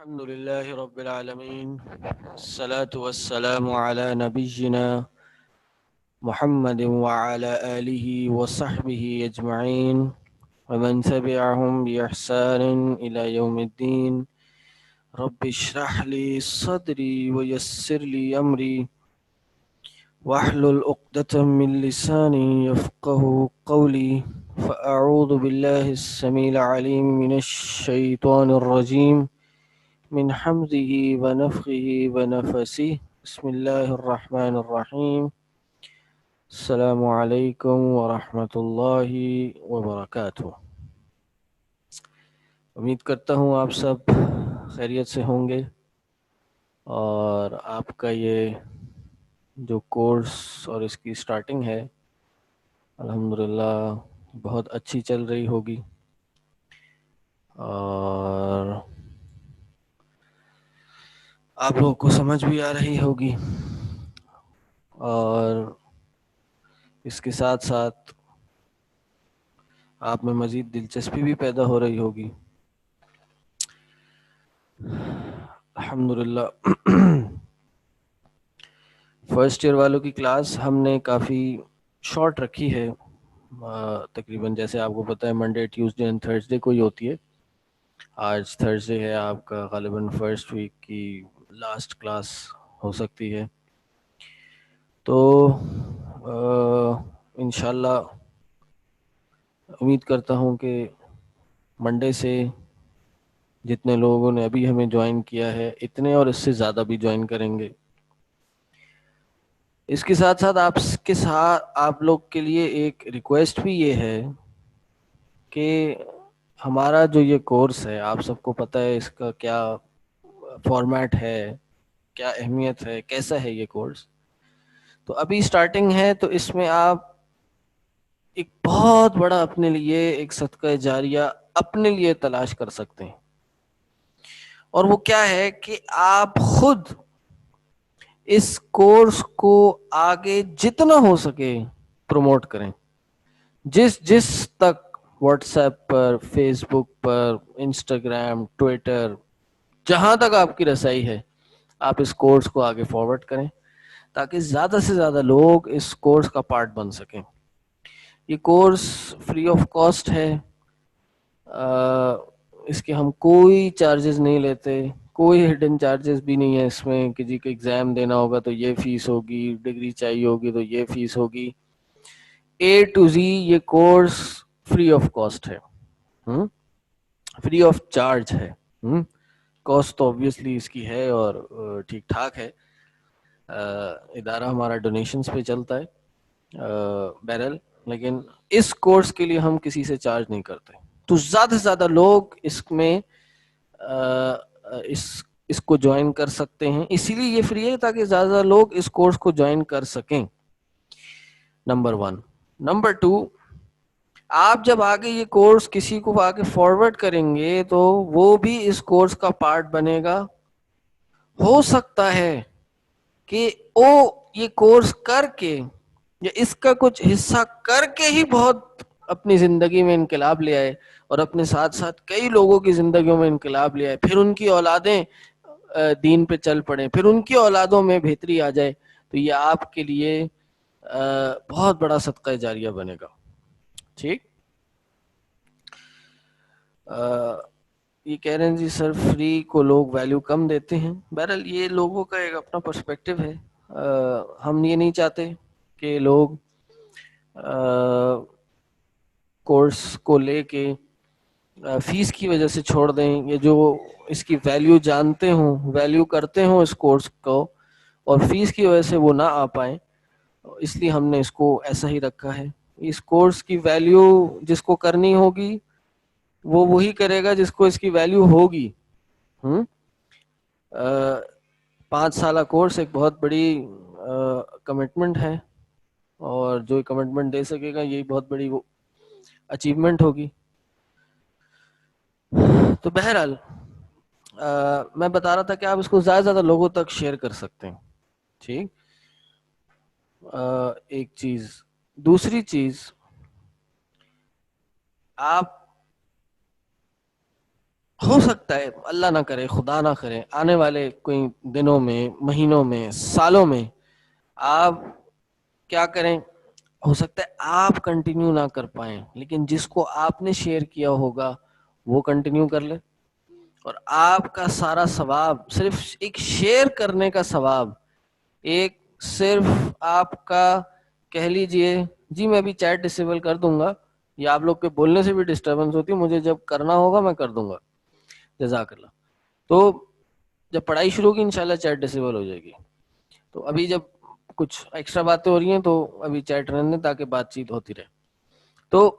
الحمد لله رب العالمين، الصلاة والسلام على نبينا محمد وعلى آله وصحبه أجمعين ومن تبعهم بإحسان إلى يوم الدين. رب اشرح لي صدري ويسر لي أمري واحلل عقدة من لساني يفقه قولي. فأعوذ بالله السميع العليم من الشيطان الرجيم من حمزه ونفخه ونفسه. بسم الله الرحمن الرحيم. السلام علیکم ورحمۃ اللہ وبرکاتہ. امید کرتا ہوں آپ سب خیریت سے ہوں گے اور آپ کا یہ جو کورس اور اس کی سٹارٹنگ ہے الحمدللہ بہت اچھی چل رہی ہوگی اور آپ لوگوں کو سمجھ بھی آ رہی ہوگی اور اس کے ساتھ ساتھ آپ میں مزید دلچسپی بھی پیدا ہو رہی ہوگی. الحمدللہ فرسٹ ایئر والوں کی کلاس ہم نے کافی شارٹ رکھی ہے. تقریباً جیسے آپ کو پتہ ہے منڈے ٹیوزڈے اینڈ تھرسڈے کو ہی ہوتی ہے. آج تھرسڈے ہے آپ کا، غالباً فرسٹ ویک کی لاسٹ کلاس ہو سکتی ہے. تو انشاءاللہ امید کرتا ہوں کہ منڈے سے جتنے لوگوں نے ابھی ہمیں جوائن کیا ہے اتنے اور اس سے زیادہ بھی جوائن کریں گے. اس کے ساتھ ساتھ آپ لوگ کے لیے ایک ریکویسٹ بھی یہ ہے کہ ہمارا جو یہ کورس ہے آپ سب کو پتہ ہے اس کا کیا فارمیٹ ہے، کیا اہمیت ہے، کیسا ہے یہ کورس. تو ابھی سٹارٹنگ ہے تو اس میں آپ ایک بہت بڑا اپنے لیے ایک صدقہ جاریہ اپنے لیے تلاش کر سکتے ہیں، اور وہ کیا ہے کہ آپ خود اس کورس کو آگے جتنا ہو سکے پروموٹ کریں. جس تک واٹس ایپ پر، فیس بک پر، انسٹاگرام، ٹویٹر، جہاں تک آپ کی رسائی ہے آپ اس کورس کو آگے فارورڈ کریں تاکہ زیادہ سے زیادہ لوگ اس کورس کا پارٹ بن سکیں. یہ کورس فری آف کاسٹ ہے، اس کے ہم کوئی چارجز نہیں لیتے، کوئی ہڈن چارجز بھی نہیں ہے اس میں کہ جی کہ ایگزام دینا ہوگا تو یہ فیس ہوگی، ڈگری چاہیے ہوگی تو یہ فیس ہوگی. اے ٹو زی یہ کورس فری آف کاسٹ ہے، فری آف چارج ہے. کاسٹ تو obviously اس کی ہے اور ٹھیک ٹھاک ہے. ادارہ ہمارا ڈونیشنز پہ چلتا ہے بہرحال، لیکن اس کورس کے لیے ہم کسی سے چارج نہیں کرتے. تو زیادہ سے زیادہ لوگ اس میں اس کو جوائن کر سکتے ہیں، اسی لیے یہ فری ہے تاکہ زیادہ سے زیادہ لوگ اس کورس کو جوائن کر سکیں. نمبر 1. نمبر 2، آپ جب آگے یہ کورس کسی کو آگے فارورڈ کریں گے تو وہ بھی اس کورس کا پارٹ بنے گا. ہو سکتا ہے کہ وہ یہ کورس کر کے یا اس کا کچھ حصہ کر کے ہی بہت اپنی زندگی میں انقلاب لے آئے اور اپنے ساتھ ساتھ کئی لوگوں کی زندگیوں میں انقلاب لے آئے، پھر ان کی اولادیں دین پہ چل پڑیں، پھر ان کی اولادوں میں بہتری آ جائے. تو یہ آپ کے لیے بہت بڑا صدقہ جاریہ بنے گا. ٹھیک. یہ کہہ رہے ہیں جی سر فری کو لوگ ویلیو کم دیتے ہیں. بہرحال یہ لوگوں کا ایک اپنا پرسپیکٹیو ہے. ہم یہ نہیں چاہتے کہ لوگ کورس کو لے کے فیس کی وجہ سے چھوڑ دیں، یا جو اس کی ویلیو جانتے ہوں، ویلیو کرتے ہوں اس کورس کو، اور فیس کی وجہ سے وہ نہ آ پائیں. اس لیے ہم نے اس کو ایسا ہی رکھا ہے. اس کورس کی ویلیو جس کو کرنی ہوگی وہ وہی کرے گا جس کو اس کی ویلیو ہوگی. 5 سالہ کورس ایک بہت بڑی کمٹمنٹ ہے، اور جو کمٹمنٹ دے سکے گا یہی بہت بڑی وہ اچیومنٹ ہوگی. تو بہرحال میں بتا رہا تھا کہ آپ اس کو زیادہ سے زیادہ لوگوں تک شیئر کر سکتے ہیں. ٹھیک. ایک چیز. دوسری چیز، آپ ہو سکتا ہے اللہ نہ کرے خدا نہ کرے آنے والے کوئی دنوں میں مہینوں میں سالوں میں آپ کیا کریں، ہو سکتا ہے آپ کنٹینیو نہ کر پائیں لیکن جس کو آپ نے شیئر کیا ہوگا وہ کنٹینیو کر لے، اور آپ کا سارا ثواب صرف ایک شیئر کرنے کا ثواب، ایک صرف آپ کا کہہ لیجئے جی میں ابھی چیٹ ڈسیبل کر دوں گا، یا آپ لوگ کے بولنے سے بھی ڈسٹربنس ہوتی ہے، مجھے جب کرنا ہوگا میں کر دوں گا، جزاک اللہ، تو جب پڑھائی شروع کی انشاءاللہ چیٹ ڈسیبل ہو جائے گی. تو ابھی جب کچھ ایکسٹرا باتیں ہو رہی ہیں تو ابھی چیٹ رہنے دیں تاکہ بات چیت ہوتی رہے. تو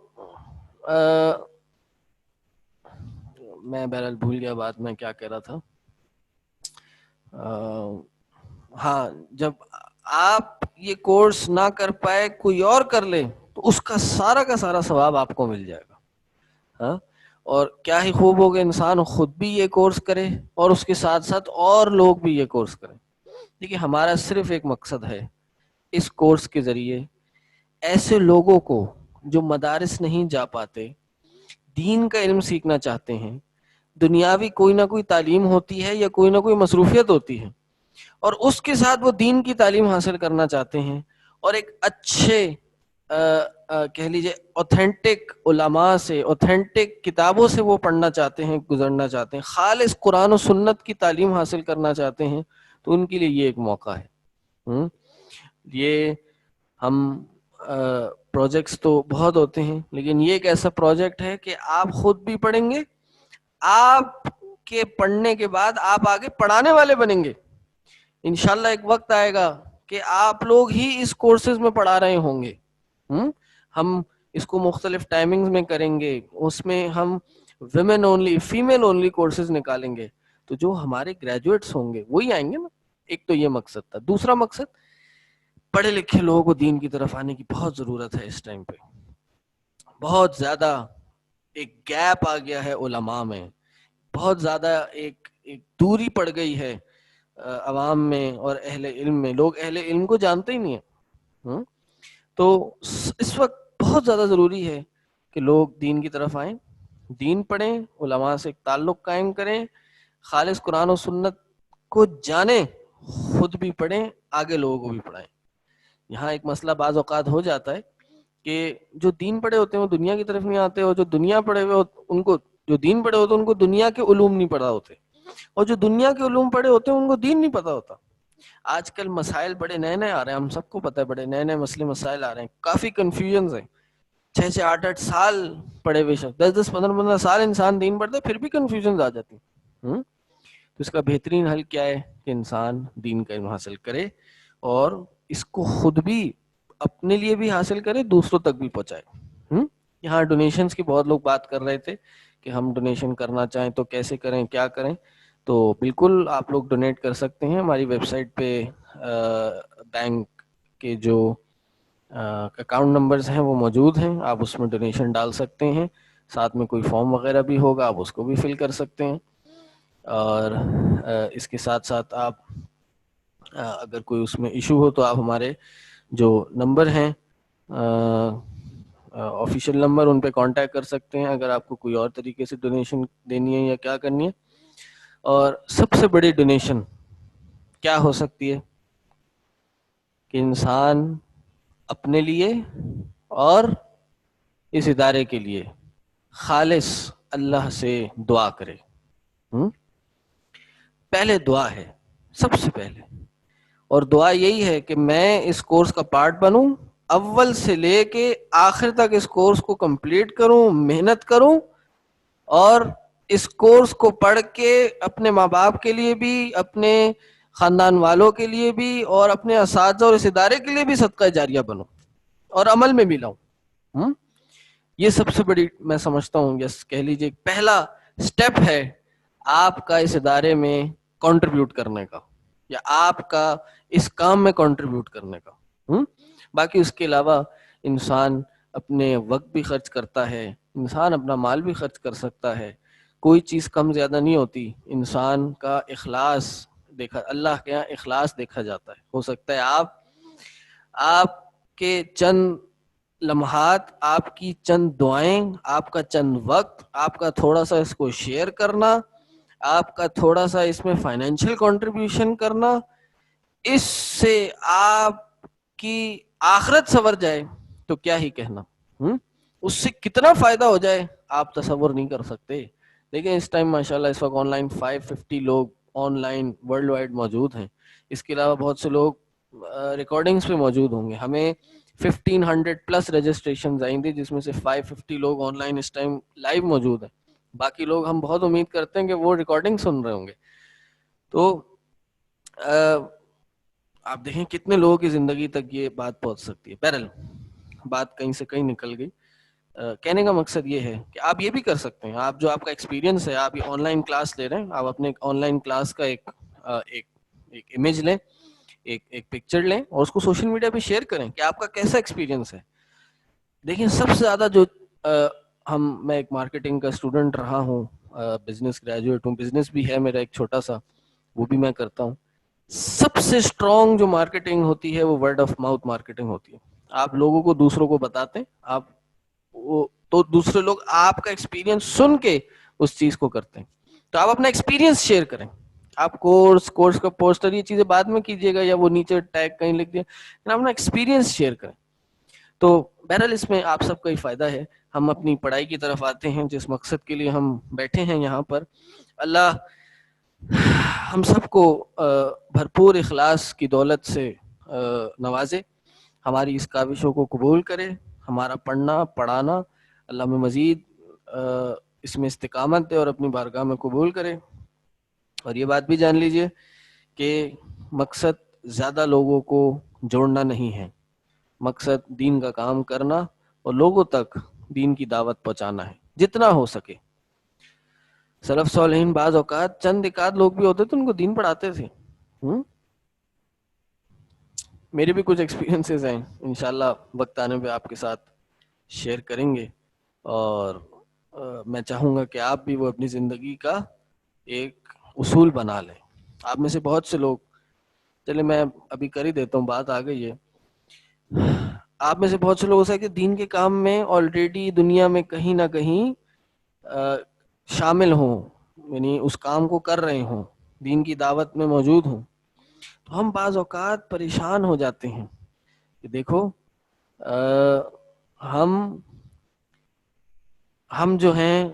میں بہرحال بھول گیا بات میں کیا کہہ رہا تھا. ہاں، جب آپ یہ کورس نہ کر پائے کوئی اور کر لے تو اس کا سارا ثواب آپ کو مل جائے گا. ہاں، اور کیا ہی خوب ہوگا انسان خود بھی یہ کورس کرے اور اس کے ساتھ ساتھ اور لوگ بھی یہ کورس کریں. دیکھیے ہمارا صرف ایک مقصد ہے اس کورس کے ذریعے ایسے لوگوں کو جو مدارس نہیں جا پاتے، دین کا علم سیکھنا چاہتے ہیں، دنیاوی کوئی نہ کوئی تعلیم ہوتی ہے یا کوئی نہ کوئی مصروفیت ہوتی ہے اور اس کے ساتھ وہ دین کی تعلیم حاصل کرنا چاہتے ہیں اور ایک اچھے کہہ لیجیے اوتھینٹک علماء سے، اوتھینٹک کتابوں سے وہ پڑھنا چاہتے ہیں، گزرنا چاہتے ہیں، خالص قرآن و سنت کی تعلیم حاصل کرنا چاہتے ہیں، تو ان کے لیے یہ ایک موقع ہے. یہ ہم پروجیکٹس تو بہت ہوتے ہیں لیکن یہ ایک ایسا پروجیکٹ ہے کہ آپ خود بھی پڑھیں گے، آپ کے پڑھنے کے بعد آپ آگے پڑھانے والے بنیں گے. انشاءاللہ ایک وقت آئے گا کہ آپ لوگ ہی اس کورسز میں پڑھا رہے ہوں گے. ہم اس کو مختلف ٹائمنگز میں کریں گے، اس میں ہم women only, female only courses نکالیں گے، تو جو ہمارے گریجویٹس ہوں گے وہی آئیں گے نا. ایک تو یہ مقصد تھا. دوسرا مقصد، پڑھے لکھے لوگوں کو دین کی طرف آنے کی بہت ضرورت ہے. اس ٹائم پہ بہت زیادہ ایک گیپ آ گیا ہے علماء میں، بہت زیادہ ایک دوری پڑ گئی ہے عوام میں اور اہل علم میں. لوگ اہل علم کو جانتے ہی نہیں ہیں. تو اس وقت بہت زیادہ ضروری ہے کہ لوگ دین کی طرف آئیں، دین پڑھیں، علماء سے ایک تعلق قائم کریں، خالص قرآن و سنت کو جانیں، خود بھی پڑھیں، آگے لوگوں کو بھی پڑھائیں. یہاں ایک مسئلہ بعض اوقات ہو جاتا ہے کہ جو دین پڑھے ہوتے ہیں وہ دنیا کی طرف نہیں آتے، اور جو دنیا پڑھے ہوئے ان کو، جو دین پڑھے ہوتے ہیں ان کو دنیا کے علوم نہیں پڑھا ہوتے، اور جو دنیا کے علوم پڑھے ہوتے ہیں ان کو دین نہیں پتا ہوتا. آج کل مسائل بڑے نئے نئے آ رہے ہیں، ہم سب کو پتہ ہے، بڑے نئے نئے مسائل آ رہے ہیں، کافی کنفیوژنز ہیں. 6 8 سال پڑھے ہوئے شخص، 10 10 15 15 سال انسان دین پڑھتا ہے پھر بھی کنفیوژنز آ جاتی ہیں. تو اس کا بہترین حل کیا ہے کہ انسان دین کا علم حاصل کرے اور اس کو خود بھی اپنے لیے بھی حاصل کرے، دوسروں تک بھی پہنچائے. یہاں ڈونیشنز کی بہت لوگ بات کر رہے تھے کہ ہم ڈونیشن کرنا چاہیں تو کیسے کریں، کیا کریں. تو بالکل آپ لوگ ڈونیٹ کر سکتے ہیں. ہماری ویب سائٹ پہ بینک کے جو اکاؤنٹ نمبرز ہیں وہ موجود ہیں، آپ اس میں ڈونیشن ڈال سکتے ہیں. ساتھ میں کوئی فارم وغیرہ بھی ہوگا، آپ اس کو بھی فل کر سکتے ہیں. اور اس کے ساتھ ساتھ آپ اگر کوئی اس میں ایشو ہو تو آپ ہمارے جو نمبر ہیں آفیشیل نمبر، ان پہ کانٹیکٹ کر سکتے ہیں اگر آپ کو کوئی اور طریقے سے ڈونیشن دینی ہے یا کیا کرنی ہے. اور سب سے بڑی ڈونیشن کیا ہو سکتی ہے کہ انسان اپنے لیے اور اس ادارے کے لیے خالص اللہ سے دعا کرے. پہلے دعا ہے سب سے پہلے، اور دعا یہی ہے کہ میں اس کورس کا پارٹ بنوں، اول سے لے کے آخر تک اس کورس کو کمپلیٹ کروں، محنت کروں، اور اس کورس کو پڑھ کے اپنے ماں باپ کے لیے بھی، اپنے خاندان والوں کے لیے بھی، اور اپنے اساتذہ اور اس ادارے کے لیے بھی صدقہ جاریہ بنوں اور عمل میں بھی لاؤں. یہ سب سے بڑی میں سمجھتا ہوں، یس کہہ لیجیے پہلا سٹیپ ہے آپ کا اس ادارے میں کنٹریبیوٹ کرنے کا، یا آپ کا اس کام میں کنٹریبیوٹ کرنے کا. باقی اس کے علاوہ انسان اپنے وقت بھی خرچ کرتا ہے، انسان اپنا مال بھی خرچ کر سکتا ہے، کوئی چیز کم زیادہ نہیں ہوتی. انسان کا اخلاص دیکھا، اللہ کے یہاں اخلاص دیکھا جاتا ہے. ہو سکتا ہے آپ کے چند لمحات, آپ کی چند دعائیں, آپ کا چند وقت, آپ کا تھوڑا سا اس کو شیئر کرنا, آپ کا تھوڑا سا اس میں فائنینشیل کنٹریبیوشن کرنا, اس سے آپ کی آخرت سنور جائے تو کیا ہی کہنا. اس سے کتنا فائدہ ہو جائے آپ تصور نہیں کر سکتے. دیکھیں اس ٹائم ماشاءاللہ اس وقت آن لائن 550 لوگ آن لائن ورلڈ وائڈ موجود ہیں. اس کے علاوہ بہت سے لوگ ریکارڈنگز پہ موجود ہوں گے. ہمیں 1500 پلس رجسٹریشن آئیں گے جس میں سے 550 لوگ آن لائن اس ٹائم لائیو موجود ہیں. باقی لوگ ہم بہت امید کرتے ہیں کہ وہ ریکارڈنگ سن رہے ہوں گے. تو آپ دیکھیں کتنے لوگوں کی زندگی تک یہ بات پہنچ سکتی ہے. بہرحال بات کہیں سے کہیں نکل گئی. کہنے کا مقصد یہ ہے کہ آپ یہ بھی کر سکتے ہیں. آپ جو آپ کا ایکسپیرینس ہے, آپ یہ آن لائن کلاس لے رہے ہیں, آپ اپنے آن لائن کلاس کا ایک امیج لیں, ایک پکچر لیں اور اس کو سوشل میڈیا پہ شیئر کریں کہ آپ کا کیسا ایکسپیرینس ہے. دیکھیں سب سے زیادہ جو میں ایک مارکیٹنگ کا اسٹوڈنٹ رہا ہوں, بزنس گریجویٹ ہوں, بزنس بھی ہے میرا ایک چھوٹا سا, وہ بھی میں کرتا ہوں. سب سے اسٹرانگ جو مارکیٹنگ ہوتی ہے وہ ورڈ آف ماؤتھ مارکیٹنگ ہوتی ہے. آپ لوگوں کو دوسروں کو بتاتے ہیں, آپ تو دوسرے لوگ آپ کا ایکسپیرینس سن کے اس چیز کو کرتے ہیں. تو آپ اپنا ایکسپیرینس شیئر کریں. آپ کورس کا پوسٹر یہ چیزیں بعد میں کیجیے گا یا وہ نیچے ٹیگ کہیں لکھ دیا, اپنا ایکسپیرینس شیئر کریں. تو بہرحال اس میں آپ سب کا ہی فائدہ ہے. ہم اپنی پڑھائی کی طرف آتے ہیں جس مقصد کے لیے ہم بیٹھے ہیں یہاں پر. اللہ ہم سب کو بھرپور اخلاص کی دولت سے نوازے, ہماری اس کاوشوں کو قبول کرے. ہمارا پڑھنا پڑھانا اللہ میں مزید اس میں استقامت دے اور اپنی بارگاہ میں قبول کرے. اور یہ بات بھی جان لیجئے کہ مقصد زیادہ لوگوں کو جوڑنا نہیں ہے, مقصد دین کا کام کرنا اور لوگوں تک دین کی دعوت پہنچانا ہے جتنا ہو سکے. سلف صالحین بعض اوقات چند ایک لوگ بھی ہوتے تھے ان کو دین پڑھاتے تھے. میرے بھی کچھ ایکسپیرینسز ہیں, انشاءاللہ وقت آنے پہ آپ کے ساتھ شیئر کریں گے. اور میں چاہوں گا کہ آپ بھی وہ اپنی زندگی کا ایک اصول بنا لیں. آپ میں سے بہت سے لوگ, چلے میں ابھی کر ہی دیتا ہوں, بات آ گئی ہے. آپ میں سے بہت سے لوگ ہو سکتے دین کے کام میں آلریڈی دنیا میں کہیں نہ کہیں شامل ہوں, یعنی اس کام کو کر رہے ہوں, دین کی دعوت میں موجود ہوں. تو ہم بعض اوقات پریشان ہو جاتے ہیں کہ دیکھو ہم جو ہیں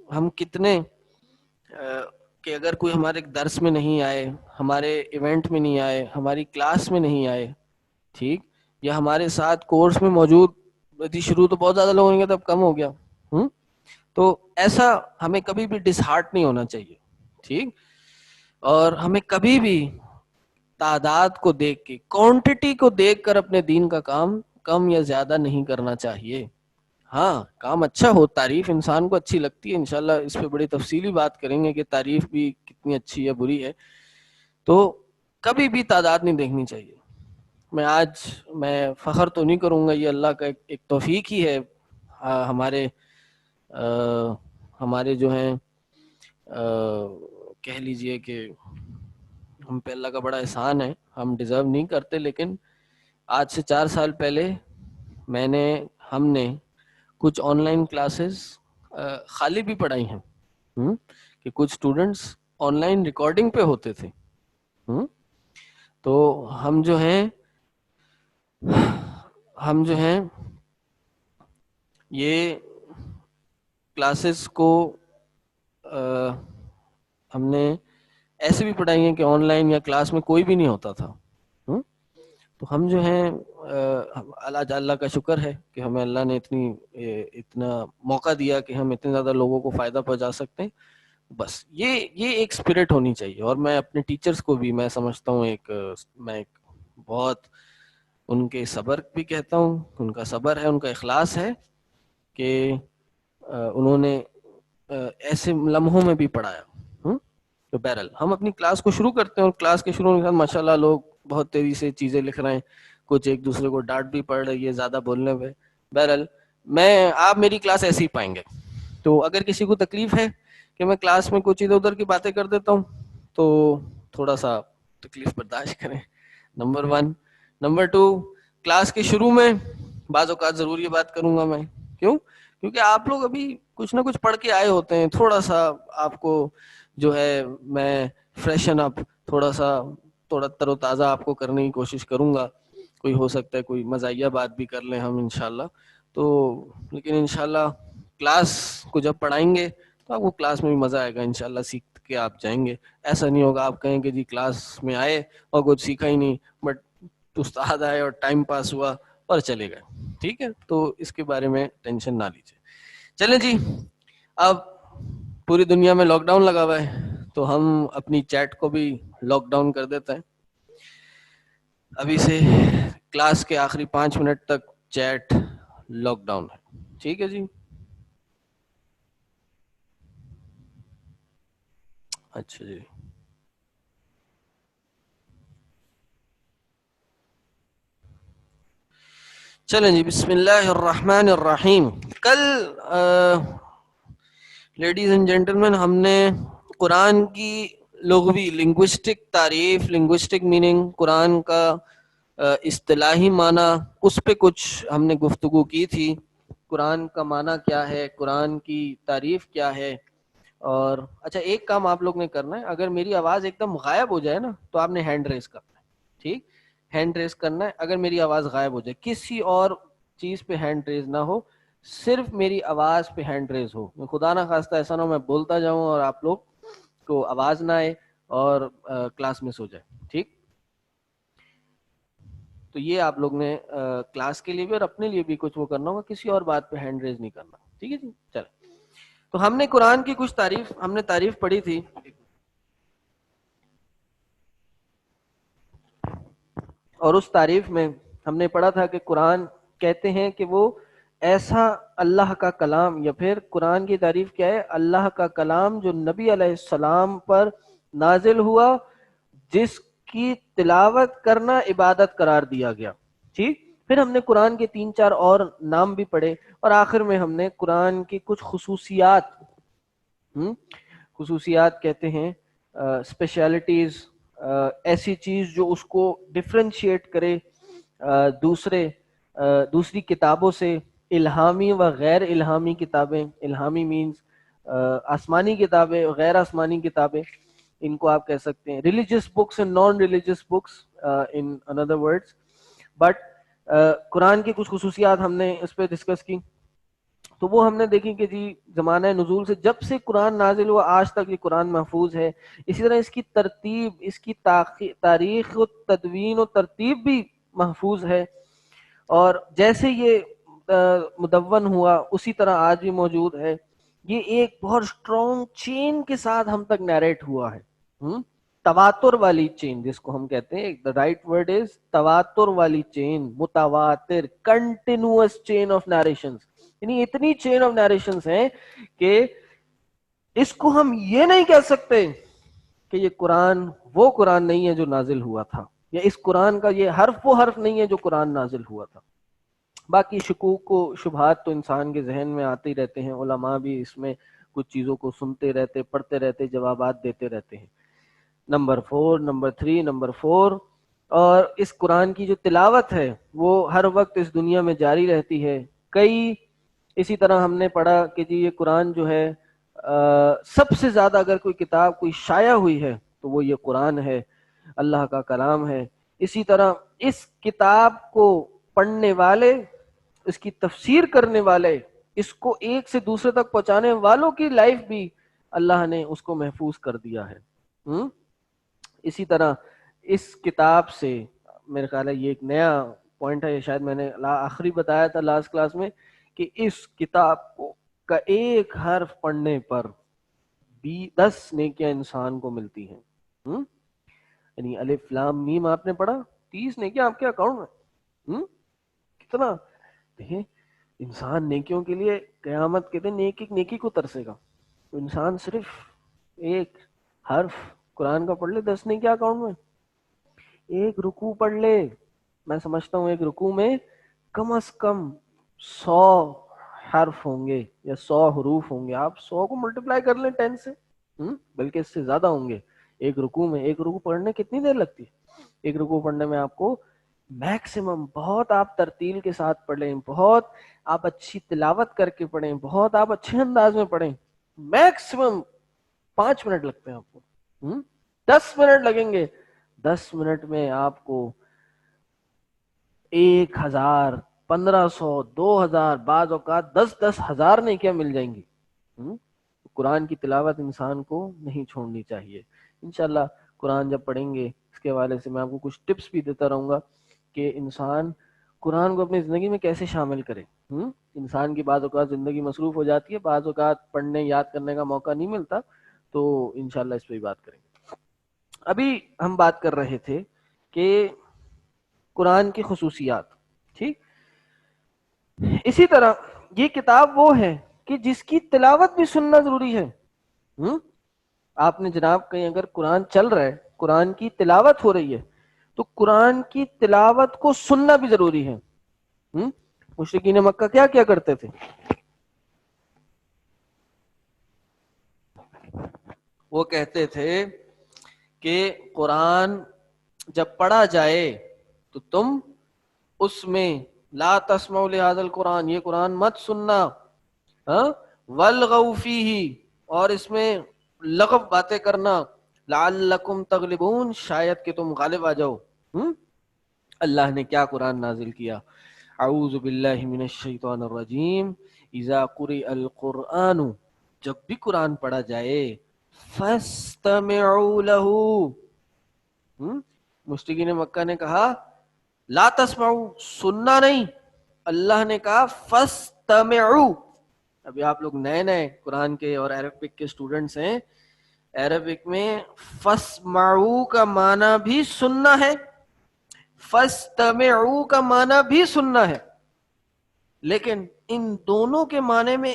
ہم کتنے کہ اگر کوئی ہمارے درس میں نہیں آئے, ہمارے ایونٹ میں نہیں آئے, ہماری کلاس میں نہیں آئے, ٹھیک, یا ہمارے ساتھ کورس میں موجود, شروع تو بہت زیادہ لوگ ہوں گے تب کم ہو گیا. تو ایسا ہمیں کبھی بھی ڈس ہارٹ نہیں ہونا چاہیے, ٹھیک. اور ہمیں کبھی بھی تعداد کو دیکھ کے, کوانٹٹی کو دیکھ کر اپنے دین کا کام کم یا زیادہ نہیں کرنا چاہیے. ہاں کام اچھا ہو, تعریف انسان کو اچھی لگتی ہے, انشاءاللہ اس پہ بڑی تفصیلی بات کریں گے کہ تعریف بھی کتنی اچھی ہے بری ہے. تو کبھی بھی تعداد نہیں دیکھنی چاہیے. میں فخر تو نہیں کروں گا, یہ اللہ کا ایک توفیق ہی ہے. ہمارے جو ہیں کہہ لیجئے کہ ہم پہ اللہ کا بڑا احسان ہے, ہم ڈیزرو نہیں کرتے. لیکن آج سے 4 سال پہلے ہم نے کچھ آن لائن کلاسز خالی بھی پڑھائی ہیں کہ کچھ اسٹوڈنٹس آن لائن ریکارڈنگ پہ ہوتے تھے. تو ہم جو ہیں یہ کلاسز کو ہم نے ایسے بھی پڑھائی ہیں کہ آن لائن یا کلاس میں کوئی بھی نہیں ہوتا تھا. تو ہم جو ہیں اللہ کا شکر ہے کہ ہمیں اللہ نے اتنا موقع دیا کہ ہم اتنے زیادہ لوگوں کو فائدہ پہنچا سکتے ہیں. بس یہ ایک اسپرٹ ہونی چاہیے. اور میں اپنے ٹیچرز کو بھی میں سمجھتا ہوں میں ایک بہت ان کے صبر بھی کہتا ہوں, ان کا صبر ہے, ان کا اخلاص ہے کہ انہوں نے ایسے لمحوں میں بھی پڑھایا. تو بہرحال ہم اپنی کلاس کو شروع کرتے ہیں, اور کلاس کے شروع میں ماشاءاللہ لوگ بہت تیزی سے چیزیں لکھ رہے ہیں, کچھ ایک دوسرے کو ڈانٹ بھی پڑ رہی ہے زیادہ بولنے پہ. بہرحال آپ میری کلاس ایسی ہی پائیں گے. تو اگر کسی کو تکلیف ہے کہ میں کلاس میں کچھ ادھر ادھر کی باتیں کر دیتا ہوں تو تھوڑا سا تکلیف برداشت کریں, نمبر 1. نمبر 2, کلاس کے شروع میں بعض اوقات ضرور یہ بات کروں گا میں. کیوں؟ کیونکہ آپ لوگ ابھی کچھ نہ کچھ پڑھ کے آئے ہوتے ہیں. تھوڑا سا آپ کو جو ہے میں فریشن اپ، تھوڑا تر و تازہ آپ کو کرنے کی کوشش کروں گا. کوئی ہو سکتا ہے کوئی مزاحیہ بات بھی کر لیں ہم انشاءاللہ. تو لیکن انشاءاللہ کلاس کو جب پڑھائیں گے تو آپ کو کلاس میں بھی مزہ آئے گا انشاءاللہ، سیکھ کے آپ جائیں گے. ایسا نہیں ہوگا آپ کہیں کہ جی کلاس میں آئے اور کچھ سیکھا ہی نہیں، بٹ استاد آئے اور ٹائم پاس ہوا اور چلے گئے. ٹھیک ہے، تو اس کے بارے میں ٹینشن نہ لیجیے. چلیں جی، اب پوری دنیا میں لاک ڈاؤن لگا ہوا ہے تو ہم اپنی چیٹ کو بھی لاک ڈاؤن کر دیتے ہیں. ابھی سے کلاس کے آخری 5 منٹ تک چیٹ لاک ڈاؤن ہے. ٹھیک ہے جی. اچھا جی. چلیں جی، بسم اللہ الرحمن الرحیم. کل لیڈیز اینڈ جینٹلمین ہم نے قرآن کی لغوی لنگوسٹک تعریف، لنگوسٹک میننگ، قرآن کا اصطلاحی معنی، اس پہ کچھ ہم نے گفتگو کی تھی. قرآن کا معنی کیا ہے، قرآن کی تعریف کیا ہے. اور اچھا ایک کام آپ لوگ نے کرنا ہے، اگر میری آواز ایک دم غائب ہو جائے نا تو آپ نے ہینڈ ریز کرنا ہے. ٹھیک، ہینڈ ریز کرنا ہے. اگر میری آواز غائب ہو جائے، کسی اور چیز پہ ہینڈ ریز نہ ہو، صرف میری آواز پہ ہینڈ ریز ہو. خدا نہ خواستہ ایسا نہ ہو میں بولتا جاؤں اور آپ لوگ کو آواز نہ آئے اور کلاس مس ہو جائے. ٹھیک، تو یہ آپ لوگ نے کلاس کے لیے بھی اور اپنے لیے بھی کچھ وہ کرنا ہوگا، کسی اور بات پہ ہینڈ ریز نہیں کرنا. ٹھیک ہے جی. چلیں، تو ہم نے قرآن کی کچھ تعریف پڑھی تھی. اور اس تعریف میں ہم نے پڑھا تھا کہ قرآن کہتے ہیں کہ وہ ایسا اللہ کا کلام، یا پھر قرآن کی تعریف کیا ہے، اللہ کا کلام جو نبی علیہ السلام پر نازل ہوا، جس کی تلاوت کرنا عبادت قرار دیا گیا. ٹھیک، پھر ہم نے قرآن کے 3 4 اور نام بھی پڑھے، اور آخر میں ہم نے قرآن کی کچھ خصوصیات کہتے ہیں، اسپیشلٹیز، ایسی چیز جو اس کو ڈفرینشیٹ کرے دوسری کتابوں سے. الہامی و غیر الہامی کتابیں، الہامی مینز آسمانی کتابیں، غیر آسمانی کتابیں، ان کو آپ کہہ سکتے ہیں religious books and non religious books ان اندر ورڈز. بٹ قرآن کی کچھ خصوصیات ہم نے اس پہ ڈسکس کی. تو وہ ہم نے دیکھی کہ جی زمانہ نزول سے جب سے قرآن نازل ہوا آج تک یہ قرآن محفوظ ہے. اسی طرح اس کی ترتیب، اس کی تاریخ و تدوین و ترتیب بھی محفوظ ہے. اور جیسے یہ مدون ہوا اسی طرح آج بھی موجود ہے. یہ ایک بہت اسٹرانگ چین کے ساتھ ہم تک نیریٹ ہوا ہے. تواتر والی چین جس کو ہم کہتے ہیں، the right word is تواتر والی چین، متواتر، کنٹینوس چین آف نیریشنز. یعنی اتنی چین آف نیریشنز ہیں کہ اس کو ہم یہ نہیں کہہ سکتے کہ یہ قرآن وہ قرآن نہیں ہے جو نازل ہوا تھا، یا اس قرآن کا یہ حرف وہ حرف نہیں ہے جو قرآن نازل ہوا تھا. باقی شکوک و شبہات تو انسان کے ذہن میں آتے ہی رہتے ہیں. علماء بھی اس میں کچھ چیزوں کو سنتے رہتے، پڑھتے رہتے، جوابات دیتے رہتے ہیں. نمبر 3 نمبر 4، اور اس قرآن کی جو تلاوت ہے وہ ہر وقت اس دنیا میں جاری رہتی ہے. اسی طرح ہم نے پڑھا کہ جی یہ قرآن جو ہے سب سے زیادہ اگر کوئی کتاب کوئی شائع ہوئی ہے تو وہ یہ قرآن ہے، اللہ کا کلام ہے. اسی طرح اس کتاب کو پڑھنے والے، اس کی تفسیر کرنے والے، اس کو ایک سے دوسرے تک پہنچانے والوں کی لائف بھی اللہ نے اس کو محفوظ کر دیا ہے. اسی طرح اس کتاب سے، میرے خیال ہے یہ ایک نیا پوائنٹ ہے، یہ شاید میں نے آخری بتایا تھا لاسٹ کلاس میں، کہ اس کتاب کا ایک حرف پڑھنے پر 10 نیکیاں انسان کو ملتی ہیں. یعنی الف لام میم آپ نے پڑھا، 30 نیکیاں آپ کے اکاؤنٹ میں. کتنا دیکھیں، انسان نیکیوں کے لیے قیامت کے دن ایک ایک نیکی کو ترسے گا. تو انسان صرف ایک حرف قرآن کا پڑھ لے، 10 نیکیاں اکاؤنٹ میں. ایک رکوع پڑھ لے، میں سمجھتا ہوں ایک رکوع میں کم از کم 100 حرف ہوں گے یا 100 حروف ہوں گے. آپ 100 کو ملٹیپلائی کر لیں 10 سے، بلکہ اس سے زیادہ ہوں گے ایک رکوع میں. ایک رکوع پڑھنے کتنی دیر لگتی ہے؟ ایک رکوع پڑھنے میں آپ کو میکسیمم بہت آپ ترتیل کے ساتھ پڑھیں، بہت آپ اچھی تلاوت کر کے پڑھیں، بہت آپ اچھے انداز میں پڑھیں، میکسیمم 5 منٹ لگتے ہیں آپ کو، 10 منٹ لگیں گے، 10 منٹ میں آپ کو 1,000 1,500 2,000 بعض اوقات 10,000 نہیں کیا مل جائیں گی۔ قرآن کی تلاوت انسان کو نہیں چھوڑنی چاہیے۔ انشاءاللہ قرآن جب پڑھیں گے اس کے حوالے سے میں آپ کو کچھ ٹپس بھی دیتا رہوں گا کہ انسان قرآن کو اپنی زندگی میں کیسے شامل کرے۔ انسان کی بعض اوقات زندگی مصروف ہو جاتی ہے، بعض اوقات پڑھنے یاد کرنے کا موقع نہیں ملتا، تو انشاءاللہ اس پہ بھی بات کریں گے۔ ابھی ہم بات کر رہے تھے کہ قرآن کی خصوصیات، ٹھیک، اسی طرح یہ کتاب وہ ہے کہ جس کی تلاوت بھی سننا ضروری ہے۔ آپ نے جناب کہیں اگر قرآن چل رہا ہے، قرآن کی تلاوت ہو رہی ہے، تو قرآن کی تلاوت کو سننا بھی ضروری ہے۔ مشرکین مکہ کیا کیا کرتے تھے؟ وہ کہتے تھے کہ قرآن جب پڑھا جائے تو تم اس میں لا تسمعوا لهذا القرآن، یہ قرآن مت سننا، والغوا فیہ، اور اس میں لغو باتیں کرنا، لعلکم تغلبون، شاید کہ تم غالب آ جاؤ۔ اللہ نے کیا قرآن نازل کیا؟ اعوذ باللہ من الشیطان الرجیم، اذا قرئ القرآن، جب بھی قرآن پڑھا جائے، فاستمعوا له، مشرکین مکہ نے کہا لا تسمعوا، سننا نہیں، اللہ نے کہا فاستمعوا۔ ابھی آپ لوگ نئے نئے قرآن کے اور عربک کے اسٹوڈنٹس ہیں، عربک میں فاسمعوا کا معنی بھی سننا ہے، فاستمعوا کا معنی بھی سننا ہے، لیکن ان دونوں کے معنی میں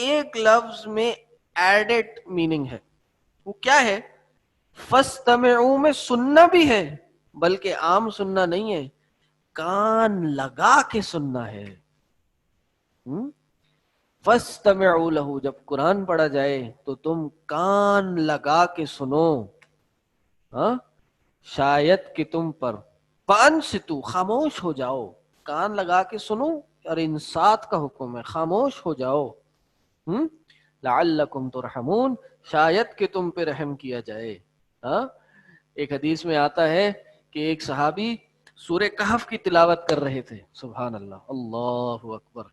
ایک لفظ میں ایڈڈ میننگ ہے۔ وہ کیا ہے؟ فاستمعوا میں سننا بھی ہے، بلکہ عام سننا نہیں ہے، کان لگا کے سننا ہے۔ فاستمعوا له، جب قرآن پڑھا جائے تو تم کان لگا کے سنو، شاید کہ تم پر فانصتوا، خاموش ہو جاؤ، کان لگا کے سنو، اور انصات کا حکم ہے، خاموش ہو جاؤ، لعلکم ترحمون، شاید کہ تم پہ رحم کیا جائے۔ ایک حدیث میں آتا ہے کہ ایک صحابی سورہ کہف کی تلاوت کر رہے تھے، سبحان اللہ، اللہ اکبر،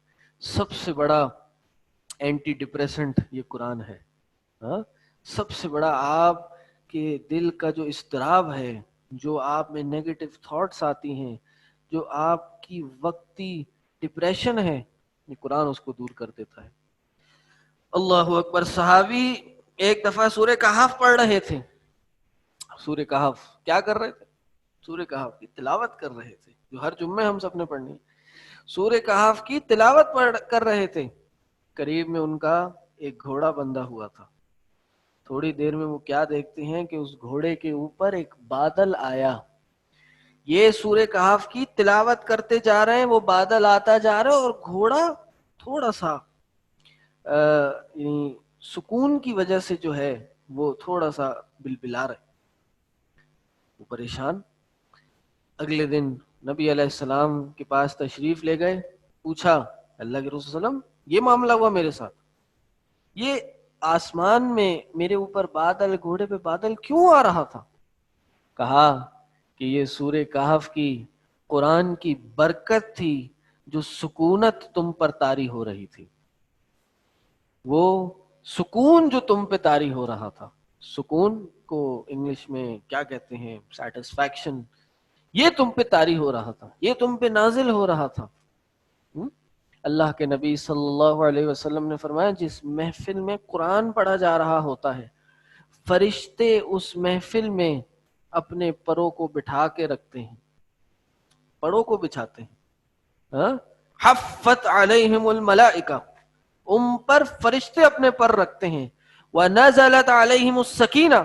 سب سے بڑا اینٹی ڈپریسنٹ یہ قرآن ہے۔ سب سے بڑا آپ کے دل کا جو اضطراب ہے، جو آپ میں نیگیٹو تھاٹس آتی ہیں، جو آپ کی وقتی ڈپریشن ہے، یہ قرآن اس کو دور کر دیتا ہے۔ اللہ اکبر، صحابی ایک دفعہ سورہ کہف پڑھ رہے تھے، سورہ کہف کیا کر رہے تھے؟ سورہ کہف کی تلاوت کر رہے تھے، جو ہر جمعے ہم سب نے پڑھنی ہے، سورہ کہف کی تلاوت کر رہے تھے، قریب میں ان کا ایک گھوڑا بندھا ہوا تھا، تھوڑی دیر میں وہ کیا دیکھتے ہیں کہ اس گھوڑے کے اوپر ایک بادل آیا، یہ سورہ کہف کی تلاوت کرتے جا رہے ہیں، وہ بادل آتا جا رہا ہے، اور گھوڑا تھوڑا سا یعنی سکون کی وجہ سے جو ہے وہ تھوڑا سا بلبلا رہے، وہ پریشان۔ اگلے دن نبی علیہ السلام کے پاس تشریف لے گئے، پوچھا اللہ کے رسول صلی اللہ علیہ وسلم یہ معاملہ ہوا میرے ساتھ، یہ آسمان میں میرے اوپر بادل، گھوڑے پہ بادل کیوں آ رہا تھا؟ کہا کہ یہ سورہ کہف کی قرآن کی برکت تھی، جو سکونت تم پر طاری ہو رہی تھی، وہ سکون جو تم پہ طاری ہو رہا تھا، سکون کو انگلش میں کیا کہتے ہیں؟ سیٹسفیکشن، یہ تم پہ طاری ہو رہا تھا، یہ تم پہ نازل ہو رہا تھا۔ اللہ کے نبی صلی اللہ علیہ وسلم نے فرمایا جس محفل میں قرآن پڑھا جا رہا ہوتا ہے، فرشتے اس محفل میں اپنے پروں کو بٹھا کے رکھتے ہیں، پروں کو بچھاتے ہیں، حفت علیہم الملائکہ، ان پر فرشتے اپنے پر رکھتے ہیں، وَنَزَلَتْ عَلَيْهِمُ السَّكِينَةُ،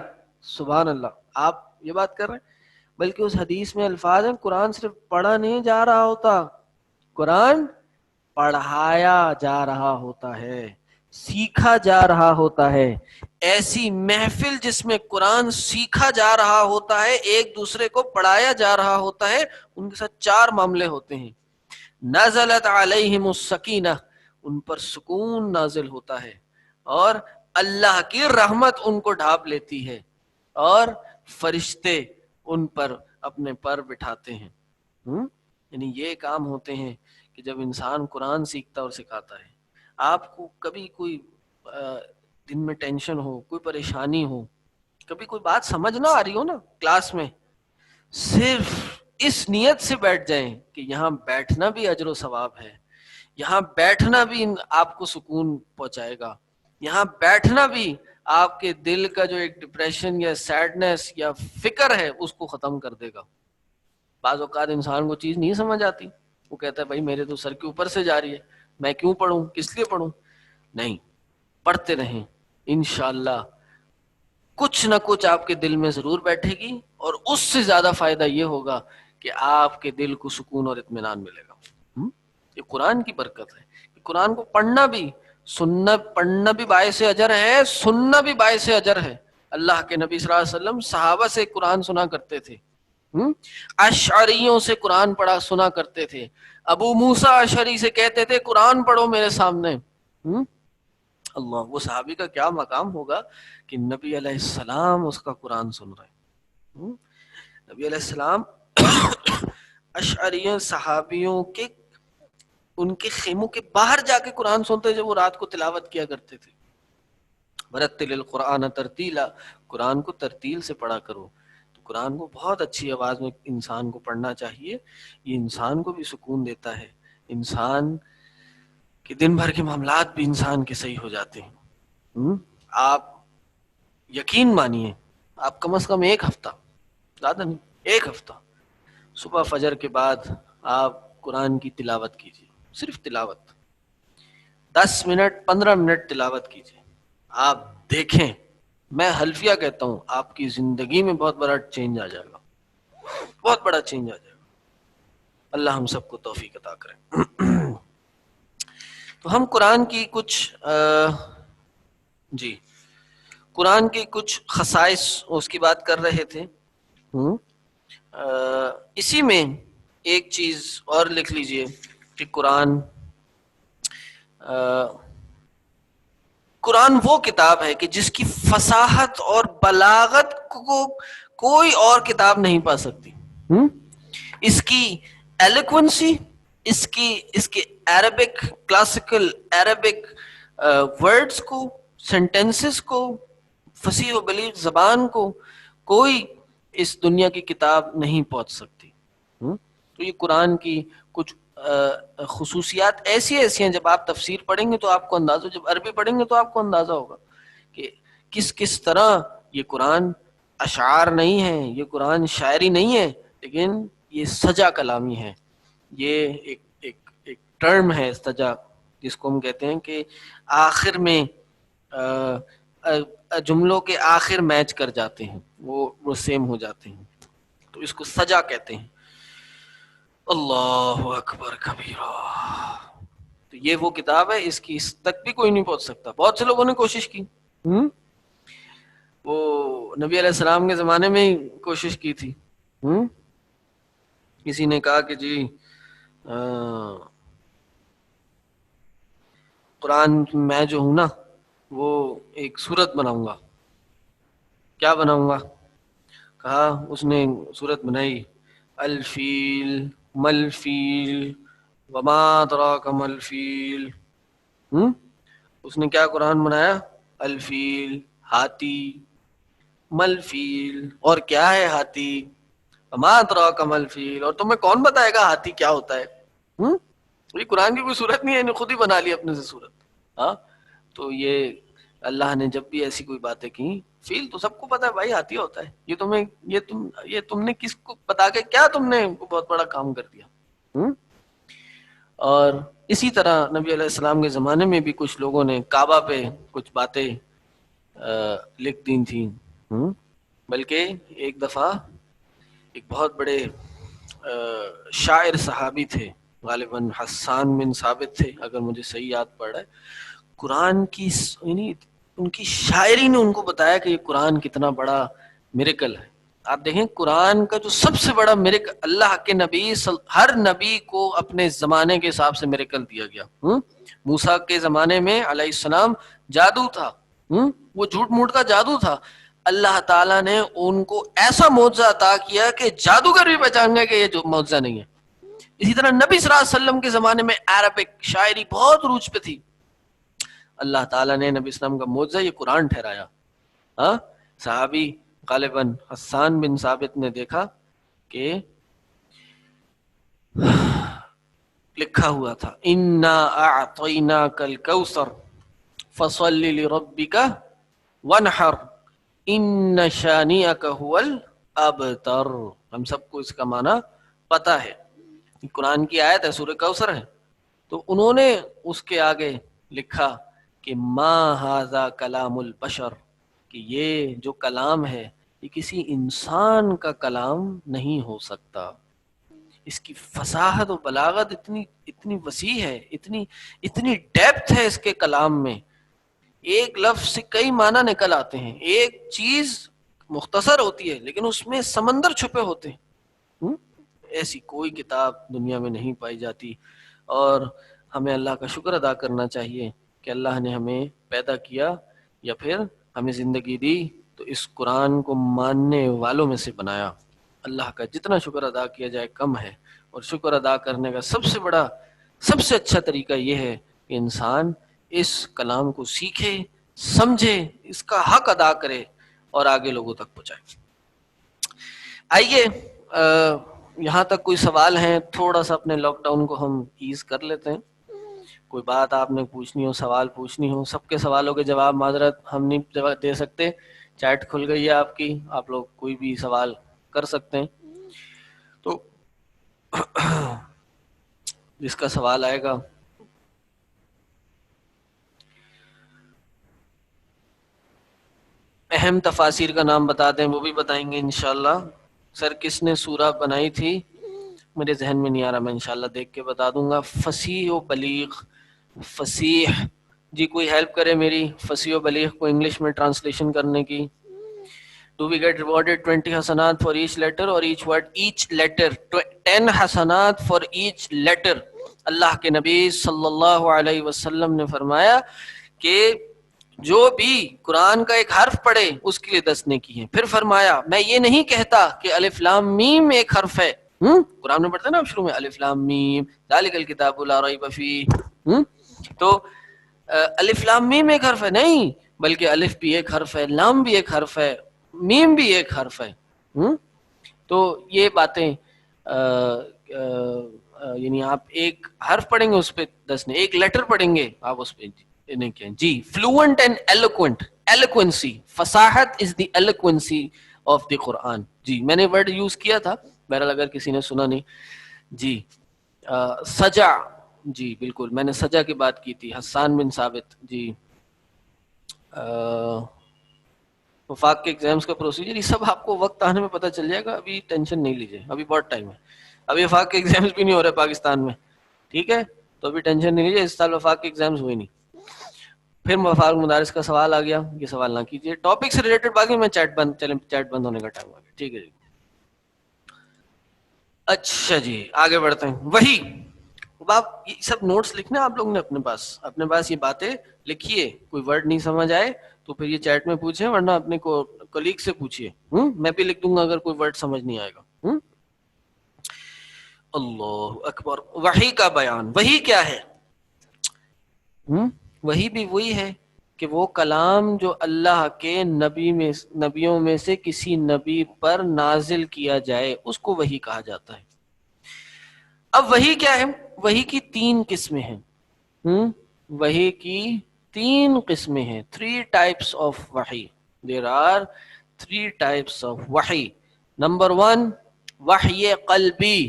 سبحان اللہ، آپ یہ بات کر رہے ہیں، بلکہ اس حدیث میں الفاظ ہیں قرآن صرف پڑھا نہیں جا رہا ہوتا، قرآن پڑھایا جا رہا ہوتا ہے، سیکھا جا رہا ہوتا ہے. ایسی محفل جس میں قرآن سیکھا جا رہا ہوتا ہے، ایک دوسرے کو پڑھایا جا رہا ہوتا ہے، ان کے ساتھ 4 معاملے ہوتے ہیں. نزلت علیہم السکینہ، ان پر سکون نازل ہوتا ہے، اور اللہ کی رحمت ان کو ڈھانپ لیتی ہے، اور فرشتے ان پر اپنے پر بٹھاتے ہیں. یعنی یہ کام ہوتے ہیں کہ جب انسان قرآن سیکھتا اور سکھاتا ہے. آپ کو کبھی کوئی دن میں ٹینشن ہو، کوئی پریشانی ہو، کبھی کوئی بات سمجھ نہ آ رہی ہو نا کلاس میں، صرف اس نیت سے بیٹھ جائیں کہ یہاں بیٹھنا بھی اجر و ثواب ہے، یہاں بیٹھنا بھی آپ کو سکون پہنچائے گا، یہاں بیٹھنا بھی آپ کے دل کا جو ایک ڈپریشن یا سیڈنس یا فکر ہے اس کو ختم کر دے گا. بعض اوقات انسان کو چیز نہیں سمجھ آتی، وہ کہتا ہے بھائی میرے تو سر کے اوپر سے جا رہی ہے، میں کیوں پڑھوں، کس لیے پڑھوں. نہیں، پڑھتے رہیں، انشاءاللہ کچھ نہ کچھ آپ کے دل میں ضرور بیٹھے گی، اور اس سے زیادہ فائدہ یہ ہوگا کہ آپ کے دل کو سکون اور اطمینان ملے گا. یہ قرآن کی برکت ہے. قرآن کو پڑھنا بھی، سننا، پڑھنا بھی باعث اجر ہے، سننا بھی باعث اجر ہے. اللہ کے نبی صلی اللہ علیہ وسلم صحابہ سے قرآن سنا کرتے تھے، اشعریوں سے قرآن پڑھا سنا کرتے تھے. ابو موسیٰ اشعری سے کہتے تھے قرآن پڑھو میرے سامنے. اللہ، وہ صحابی کا کیا مقام ہوگا کہ نبی علیہ السلام اس کا قرآن سن رہے ہیں. نبی علیہ السلام اشعریوں صحابیوں کے ان کے خیموں کے باہر جا کے قرآن سنتے جب وہ رات کو تلاوت کیا کرتے تھے. ورتل القرآن ترتیلا، قرآن کو ترتیل سے پڑھا کرو. تو قرآن کو بہت اچھی آواز میں انسان کو پڑھنا چاہیے. یہ انسان کو بھی سکون دیتا ہے، انسان کے دن بھر کے معاملات بھی انسان کے صحیح ہو جاتے ہیں. آپ یقین مانیے، آپ کم از کم ایک ہفتہ، زیادہ نہیں، ایک ہفتہ صبح فجر کے بعد آپ قرآن کی تلاوت کیجیے. صرف تلاوت 10 منٹ 15 منٹ تلاوت کیجیے. آپ دیکھیں، میں حلفیہ کہتا ہوں آپ کی زندگی میں بہت بڑا چینج آ جائے گا، بہت بڑا چینج آ جائے گا. اللہ ہم سب کو توفیق عطا کرے. تو ہم قرآن کی کچھ قرآن کی کچھ خصائص اس کی بات کر رہے تھے. اسی میں ایک چیز اور لکھ لیجئے کہ قرآن وہ کتاب ہے کہ جس کی فصاحت اور بلاغت کو کوئی اور کتاب نہیں پا سکتی. اس کی ایلیکوینسی، اس کی عربک، کلاسیکل عربک ورڈز کو، سینٹینسز کو، فصیح و بلیغ زبان کو کوئی اس دنیا کی کتاب نہیں پہنچ سکتی. تو یہ قرآن کی کچھ خصوصیات ایسی ہیں، جب آپ تفسیر پڑھیں گے تو آپ کو اندازہ، جب عربی پڑھیں گے تو آپ کو اندازہ ہوگا کہ کس طرح یہ قرآن اشعار نہیں ہے، یہ قرآن شاعری نہیں ہے، لیکن یہ سجا کلامی ہے. یہ ایک ٹرم ہے سجا، جس کو ہم کہتے ہیں کہ آخر میں جملوں کے آخر میچ کر جاتے ہیں، وہ سیم ہو جاتے ہیں، تو اس کو سجا کہتے ہیں. اللہ اکبر کبیرہ. تو یہ وہ کتاب ہے، اس کی اس تک بھی کوئی نہیں پہنچ سکتا. بہت سے لوگوں نے کوشش کی، وہ نبی علیہ السلام کے زمانے میں ہی کوشش کی تھی. کسی نے کہا کہ جی قرآن میں جو ہوں نا وہ ایک سورت بناؤں گا. کیا بناؤں گا؟ کہا، اس نے سورت بنائی، الفیل ملفیل وما ادراک ملفیل. اس نے کیا قرآن بنایا؟ الفیل، ہاتھی، ملفیل، اور کیا ہے ہاتھی، وما ادراک ملفیل، اور تمہیں کون بتائے گا ہاتھی کیا ہوتا ہے. یہ قرآن کی کوئی صورت نہیں ہے، انہیں خود ہی بنا لی اپنے سے صورت. تو یہ اللہ نے جب بھی ایسی کوئی باتیں کی، فیل تو سب کو پتا ہے بھائی ہاتھی ہوتا ہے، یہ تم نے کس کو بتا کے کیا تم نے بہت بڑا کام کر دیا. اور اسی طرح نبی علیہ السلام کے زمانے میں بھی کچھ لوگوں نے کعبہ پہ کچھ باتیں لکھ دی تھیں. بلکہ ایک دفعہ ایک بہت بڑے شاعر صحابی تھے، غالباً حسان بن ثابت تھے اگر مجھے صحیح یاد پڑ رہا ہے. قرآن کی یعنی ان کی شاعری نے ان کو بتایا کہ یہ قرآن کتنا بڑا میریکل ہے. آپ دیکھیں قرآن کا جو سب سے بڑا میریکل، اللہ کے نبی ہر نبی کو اپنے زمانے کے حساب سے میریکل دیا گیا. موسیٰ کے زمانے میں علیہ السلام جادو تھا، وہ جھوٹ موٹ کا جادو تھا. اللہ تعالیٰ نے ان کو ایسا معجزہ عطا کیا کہ جادوگر بھی پہچان گئے کہ یہ جو معجزہ نہیں ہے. اسی طرح نبی صلی اللہ علیہ وسلم کے زمانے میں عربک شاعری بہت روج پہ تھی. اللہ تعالیٰ نے نبی اسلام کا معجزہ یہ قرآن ٹھہرایا. صحابی غالباً حسان بن ثابت نے دیکھا کہ لکھا ہوا تھا انا اعطیناک الکوثر فصل لربک وانحر ان شانئک هو الابتر. ہم سب کو اس کا معنی پتا ہے. قرآن کی آیت ہے، سورہ کوثر ہے. تو انہوں نے اس کے آگے لکھا کہ ما ھذا کلام البشر، کہ یہ جو کلام ہے یہ کسی انسان کا کلام نہیں ہو سکتا. اس کی فصاحت و بلاغت اتنی وسیع ہے، اتنی ڈیپتھ ہے اس کے کلام میں. ایک لفظ سے کئی معنی نکل آتے ہیں. ایک چیز مختصر ہوتی ہے لیکن اس میں سمندر چھپے ہوتے ہیں. ایسی کوئی کتاب دنیا میں نہیں پائی جاتی. اور ہمیں اللہ کا شکر ادا کرنا چاہیے کہ اللہ نے ہمیں پیدا کیا یا پھر ہمیں زندگی دی تو اس قرآن کو ماننے والوں میں سے بنایا. اللہ کا جتنا شکر ادا کیا جائے کم ہے. اور شکر ادا کرنے کا سب سے اچھا طریقہ یہ ہے کہ انسان اس کلام کو سیکھے، سمجھے، اس کا حق ادا کرے اور آگے لوگوں تک پہنچائے. آئیے یہاں تک کوئی سوال ہیں؟ تھوڑا سا اپنے لاک ڈاؤن کو ہم ایز کر لیتے ہیں. کوئی بات آپ نے پوچھنی ہو، سوال پوچھنی ہو، سب کے سوالوں کے جواب معذرت ہم نہیں دے سکتے. چیٹ کھل گئی ہے آپ کی، آپ لوگ کوئی بھی سوال کر سکتے ہیں. تو جس کا سوال آئے گا اہم تفاسیر کا نام بتا دیں، وہ بھی بتائیں گے انشاءاللہ. سر کس نے سورہ بنائی تھی؟ میرے ذہن میں نہیں آ رہا، میں انشاءاللہ دیکھ کے بتا دوں گا. فصیح و بلیغ، فصیح جی کوئی ہیلپ کرے میری فصیح و بلیغ کو انگلش میں ٹرانسلیشن کرنے کی. Do we get rewarded 20 Hasanat for each letter or each word? Each letter 10 Hasanat for each letter. اللہ کے نبی صلی اللہ علیہ وسلم نے فرمایا کہ جو بھی قرآن کا ایک حرف پڑھے اس کے لیے 10 نیکی ہیں. پھر فرمایا میں یہ نہیں کہتا کہ الف لام میم ایک حرف ہے. قرآن میں پڑھتے ہیں نا شروع میں الف لام میم ذالک الکتاب لا ریب فیہ، تو الف لام میم ایک حرف ہے نہیں، بلکہ الف بھی ایک حرف ہے، لام بھی ایک حرف ہے، میم بھی ایک حرف ہے. تو یہ باتیں یعنی آپ ایک حرف پڑھیں گے اس پہ 10 نے، ایک لیٹر پڑھیں گے آپ اس پہ جی. فلوئنٹ اینڈ ایلوکوینٹ، ایلوکوینسی، فصاحت از دی ایلوکوینسی آف دی قرآن. جی میں نے ورڈ یوز کیا تھا، بہرحال اگر کسی نے سنا نہیں. جی سجا، جی بالکل میں نے سجا کی بات کی تھی. حسان بن ثابت، جی وفاق کے ایگزامز کا پروسیجر، یہ سب آپ کو وقت آنے میں پتہ چل جائے گا. ابھی ٹینشن نہیں لیجیے، ابھی بہت ٹائم ہے. ابھی وفاق کے ایگزامز بھی نہیں ہو رہے پاکستان میں، ٹھیک ہے؟ تو ابھی ٹینشن نہیں لیجیے، اس سال وفاق کے ایگزامز ہوئے نہیں. پھر وفاق مدارس کا سوال آ گیا، یہ سوال نہ کیجیے. ٹاپک سے ریلیٹڈ باقی میں چیٹ بند ہونے کا ٹائم آ گیا، ٹھیک ہے جی. اچھا جی آگے بڑھتے ہیں. وہی آپ یہ سب نوٹس لکھنا آپ لوگوں نے اپنے پاس یہ باتیں لکھیے. کوئی ورڈ نہیں سمجھ آئے تو پھر یہ چیٹ میں پوچھیں، ورنہ اپنے کولیگ سے پوچھیے. میں بھی لکھ دوں گا اگر کوئی ورڈ سمجھ نہیں آئے گا. اللہ اکبر. وحی کا بیان، وحی کیا ہے؟ وحی بھی وہی ہے کہ وہ کلام جو اللہ کے نبیوں میں سے کسی نبی پر نازل کیا جائے اس کو وحی کہا جاتا ہے. اب وحی کیا ہے؟ وحی کی 3 قسمیں ہیں. وحی کی 3 قسمیں ہیں. 3 types of وحی. There are 3 types of وحی. نمبر 1 وحی قلبی.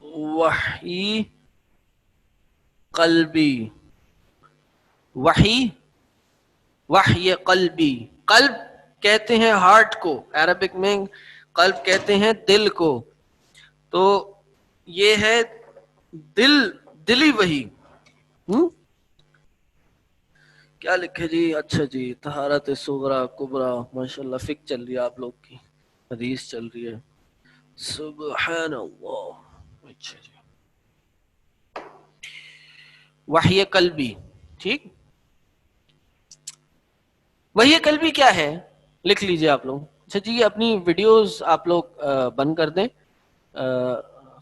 وحی قلبی، وحی قلبی. قلب کہتے ہیں ہارٹ کو، عربک میں قلب کہتے ہیں دل کو. تو یہ ہے دلی وہی. کیا لکھے جی؟ اچھا جی، طہارت صغرا کبرا، ماشاء اللہ فک چل رہی ہے آپ لوگ کی، حدیث چل رہی ہے. سبحان اللہ. اچھا جی، وحی قلبی. ٹھیک، وحی قلبی کیا ہے لکھ لیجئے آپ لوگ. اچھا جی، اپنی ویڈیوز آپ لوگ بند کر دیں،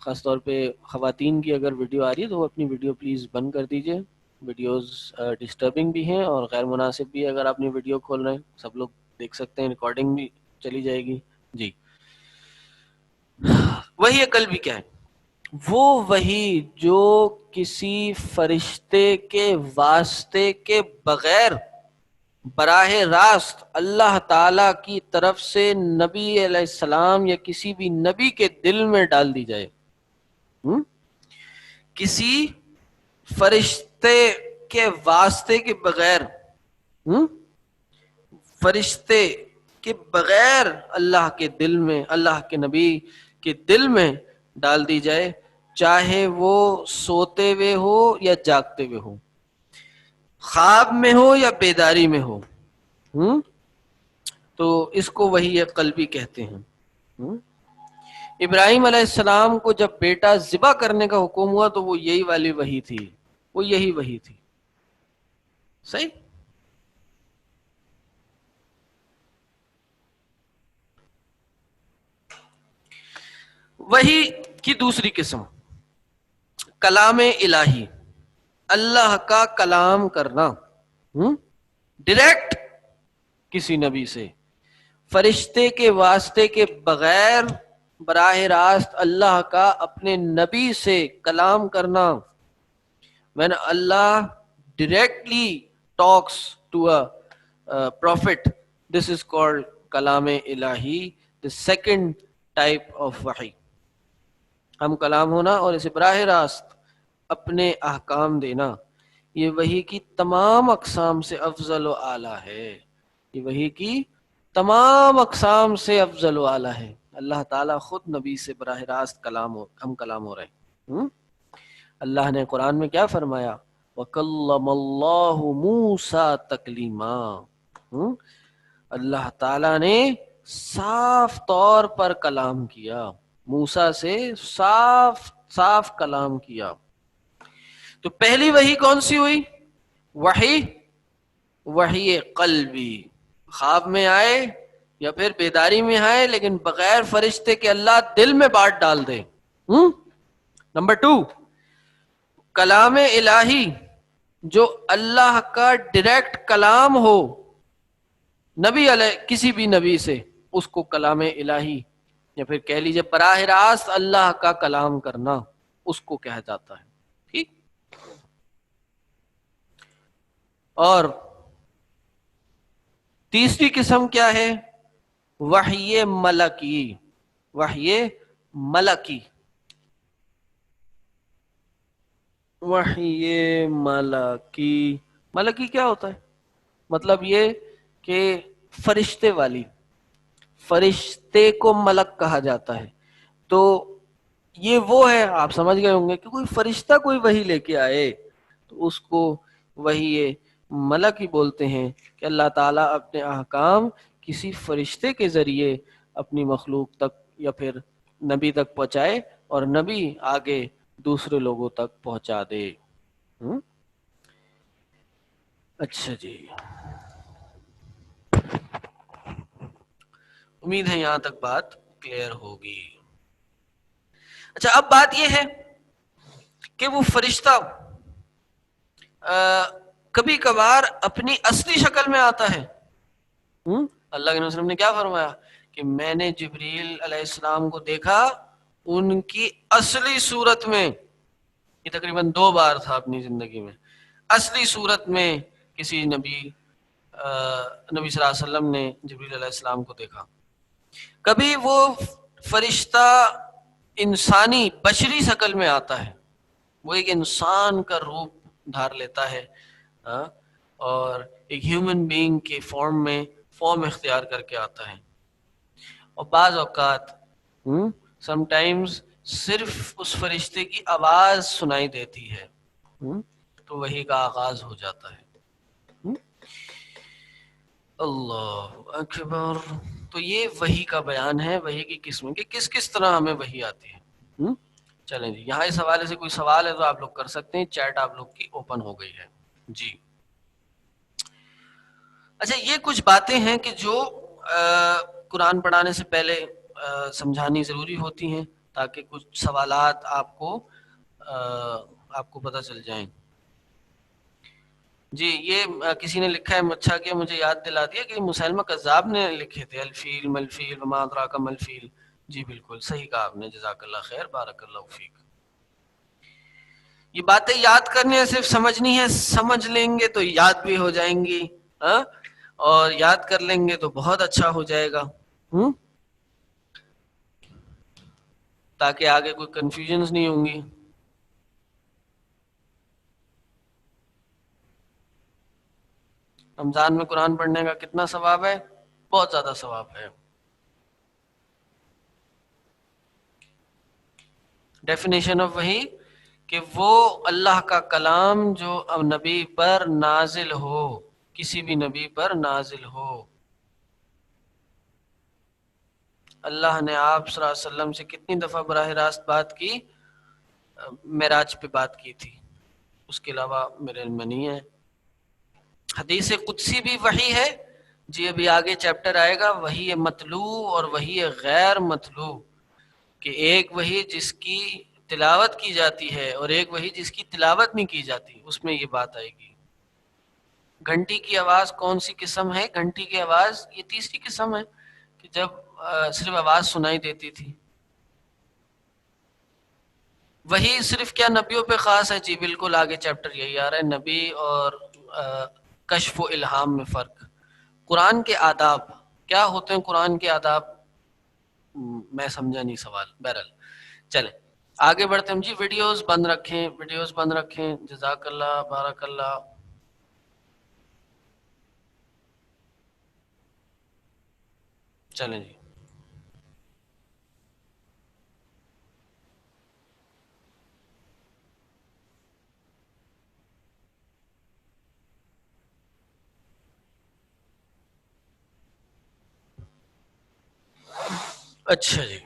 خاص طور پہ خواتین کی اگر ویڈیو آ رہی ہے تو وہ اپنی ویڈیو پلیز بند کر دیجئے. ویڈیوز ڈسٹربنگ بھی ہیں اور غیر مناسب بھی ہے. اگر آپ اپنی ویڈیو کھول رہے ہیں سب لوگ دیکھ سکتے ہیں، ریکارڈنگ بھی چلی جائے گی. جی، وحی قلبی کیا ہے؟ وہ وحی جو کسی فرشتے کے واسطے کے بغیر براہ راست اللہ تعالی کی طرف سے نبی علیہ السلام یا کسی بھی نبی کے دل میں ڈال دی جائے. کسی فرشتے کے واسطے کے بغیر، فرشتے کے بغیر اللہ کے دل میں، اللہ کے نبی کے دل میں ڈال دی جائے، چاہے وہ سوتے ہوئے ہو یا جاگتے ہوئے ہو، خواب میں ہو یا بیداری میں ہو. تو اس کو وحی قلبی کہتے ہیں. ابراہیم علیہ السلام کو جب بیٹا ذبح کرنے کا حکم ہوا تو وہ یہی والی وحی تھی، وہ یہی وحی تھی. صحیح. وحی کی دوسری قسم کلام الہی، اللہ کا کلام کرنا ڈائریکٹ کسی نبی سے، فرشتے کے واسطے کے بغیر براہ راست اللہ کا اپنے نبی سے کلام کرنا. when Allah directly talks to a prophet, this is called kalam ilahi, the second type of wahi. ہم کلام ہونا اور اسے براہ راست اپنے احکام دینا، یہ وحی کی تمام اقسام سے افضل و اعلیٰ ہے. یہ وحی کی تمام اقسام سے افضل و اعلیٰ ہے. اللہ تعالیٰ خود نبی سے براہ راست ہم کلام ہو رہے ہیں. اللہ نے قرآن میں کیا فرمایا؟ وَكَلَّمَ اللَّهُ مُوسَىٰ تَكْلِيمًا. اللہ تعالیٰ نے صاف طور پر کلام کیا، موسیٰ سے صاف کلام کیا. تو پہلی وحی کون سی ہوئی؟ وحی قلبی، خواب میں آئے یا پھر بیداری میں آئے لیکن بغیر فرشتے کے اللہ دل میں بات ڈال دے. نمبر 2، کلام الہی جو اللہ کا ڈائریکٹ کلام ہو نبی علیہ کسی بھی نبی سے، اس کو کلام الہی یا پھر کہہ لیجئے براہ راست اللہ کا کلام کرنا، اس کو کہا جاتا ہے. ٹھیک. اور تیسری قسم کیا ہے؟ وحی ملکی. وحی ملکی، وحی ملکی. ملکی کیا ہوتا ہے؟ مطلب یہ کہ فرشتے والی، فرشتے کو ملک کہا جاتا ہے. تو یہ وہ ہے، آپ سمجھ گئے ہوں گے کہ کوئی فرشتہ کوئی وحی لے کے آئے تو اس کو وحی ملک ہی بولتے ہیں، کہ اللہ تعالیٰ اپنے احکام کسی فرشتے کے ذریعے اپنی مخلوق تک یا پھر نبی تک پہنچائے اور نبی آگے دوسرے لوگوں تک پہنچا دے. اچھا جی، امید ہے یہاں تک بات کلیئر ہوگی. اچھا، اب بات یہ ہے کہ وہ فرشتہ کبھی کبھار اپنی اصلی شکل میں آتا ہے. اللہ کے نبی صلی اللہ علیہ وسلم نے کیا فرمایا کہ میں نے جبریل علیہ السلام کو دیکھا ان کی اصلی صورت میں. یہ تقریباً 2 بار تھا اپنی زندگی میں. اصلی صورت میں کسی نبی صلی اللہ علیہ وسلم نے جبریل علیہ السلام کو دیکھا. کبھی وہ فرشتہ انسانی بشری شکل میں آتا ہے، وہ ایک انسان کا روپ دھار لیتا ہے اور ایک ہیومن بینگ کے فارم اختیار کر کے آتا ہے. اور بعض اوقات سم ٹائمز صرف اس فرشتے کی آواز سنائی دیتی ہے تو وحی کا آغاز ہو جاتا ہے. اللہ اکبر. تو یہ وحی کا بیان ہے، وحی کی قسم کہ کس کس طرح ہمیں وحی آتی ہے. چلیں جی، یہاں اس حوالے سے کوئی سوال ہے تو آپ لوگ کر سکتے ہیں، چیٹ آپ لوگ کی اوپن ہو گئی ہے. جی اچھا، یہ کچھ باتیں ہیں کہ جو قرآن پڑھانے سے پہلے سمجھانی ضروری ہوتی ہیں تاکہ کچھ سوالات آپ کو پتہ چل جائیں. جی یہ کسی نے لکھا ہے، اچھا کہ مجھے یاد دلا دیا کہ مسلمہ کذاب نے لکھے تھے الفیل ملفیل وما ادراک ملفیل. جی بالکل صحیح کہا آپ نے، جزاک اللہ خیر، بارک اللہ فیک. یہ باتیں یاد کرنی ہے، صرف سمجھنی ہے، سمجھ لیں گے تو یاد بھی ہو جائیں گی، ہاں اور یاد کر لیں گے تو بہت اچھا ہو جائے گا، تاکہ آگے کوئی کنفیوژنز نہیں ہوں گی. رمضان میں قرآن پڑھنے کا کتنا ثواب ہے؟ بہت زیادہ ثواب ہے. ڈیفینیشن آف وحی کہ وہ اللہ کا کلام جو اب نبی پر نازل ہو، کسی بھی نبی پر نازل ہو. اللہ نے آپ صلی اللہ علیہ وسلم سے کتنی دفعہ براہ راست بات کی؟ معراج پہ بات کی تھی، اس کے علاوہ میرے علم میں نہیں ہے. حدیث قدسی بھی وحی ہے. جی ابھی آگے چیپٹر آئے گا، وحی مطلوع اور وحی غیر مطلوع، کہ ایک وحی جس کی تلاوت کی جاتی ہے اور ایک وحی جس کی تلاوت نہیں کی جاتی، اس میں یہ بات آئے گی. گھنٹی کی آواز کون سی قسم ہے؟ گھنٹی کی آواز یہ تیسری قسم ہے کہ جب صرف آواز سنائی دیتی تھی. وہی صرف کیا نبیوں پہ خاص ہے؟ جی بالکل، آگے چیپٹر یہی آ رہا ہے، نبی اور کشف و الہام میں فرق. قرآن کے آداب کیا ہوتے ہیں؟ قرآن کے آداب میں سمجھا نہیں سوال، بہرحال چلیں آگے بڑھتے ہیں. جی ویڈیوز بند رکھیں، ویڈیوز بند رکھیں، جزاک اللہ، بارک اللہ. چلیں جی. اچھا جی،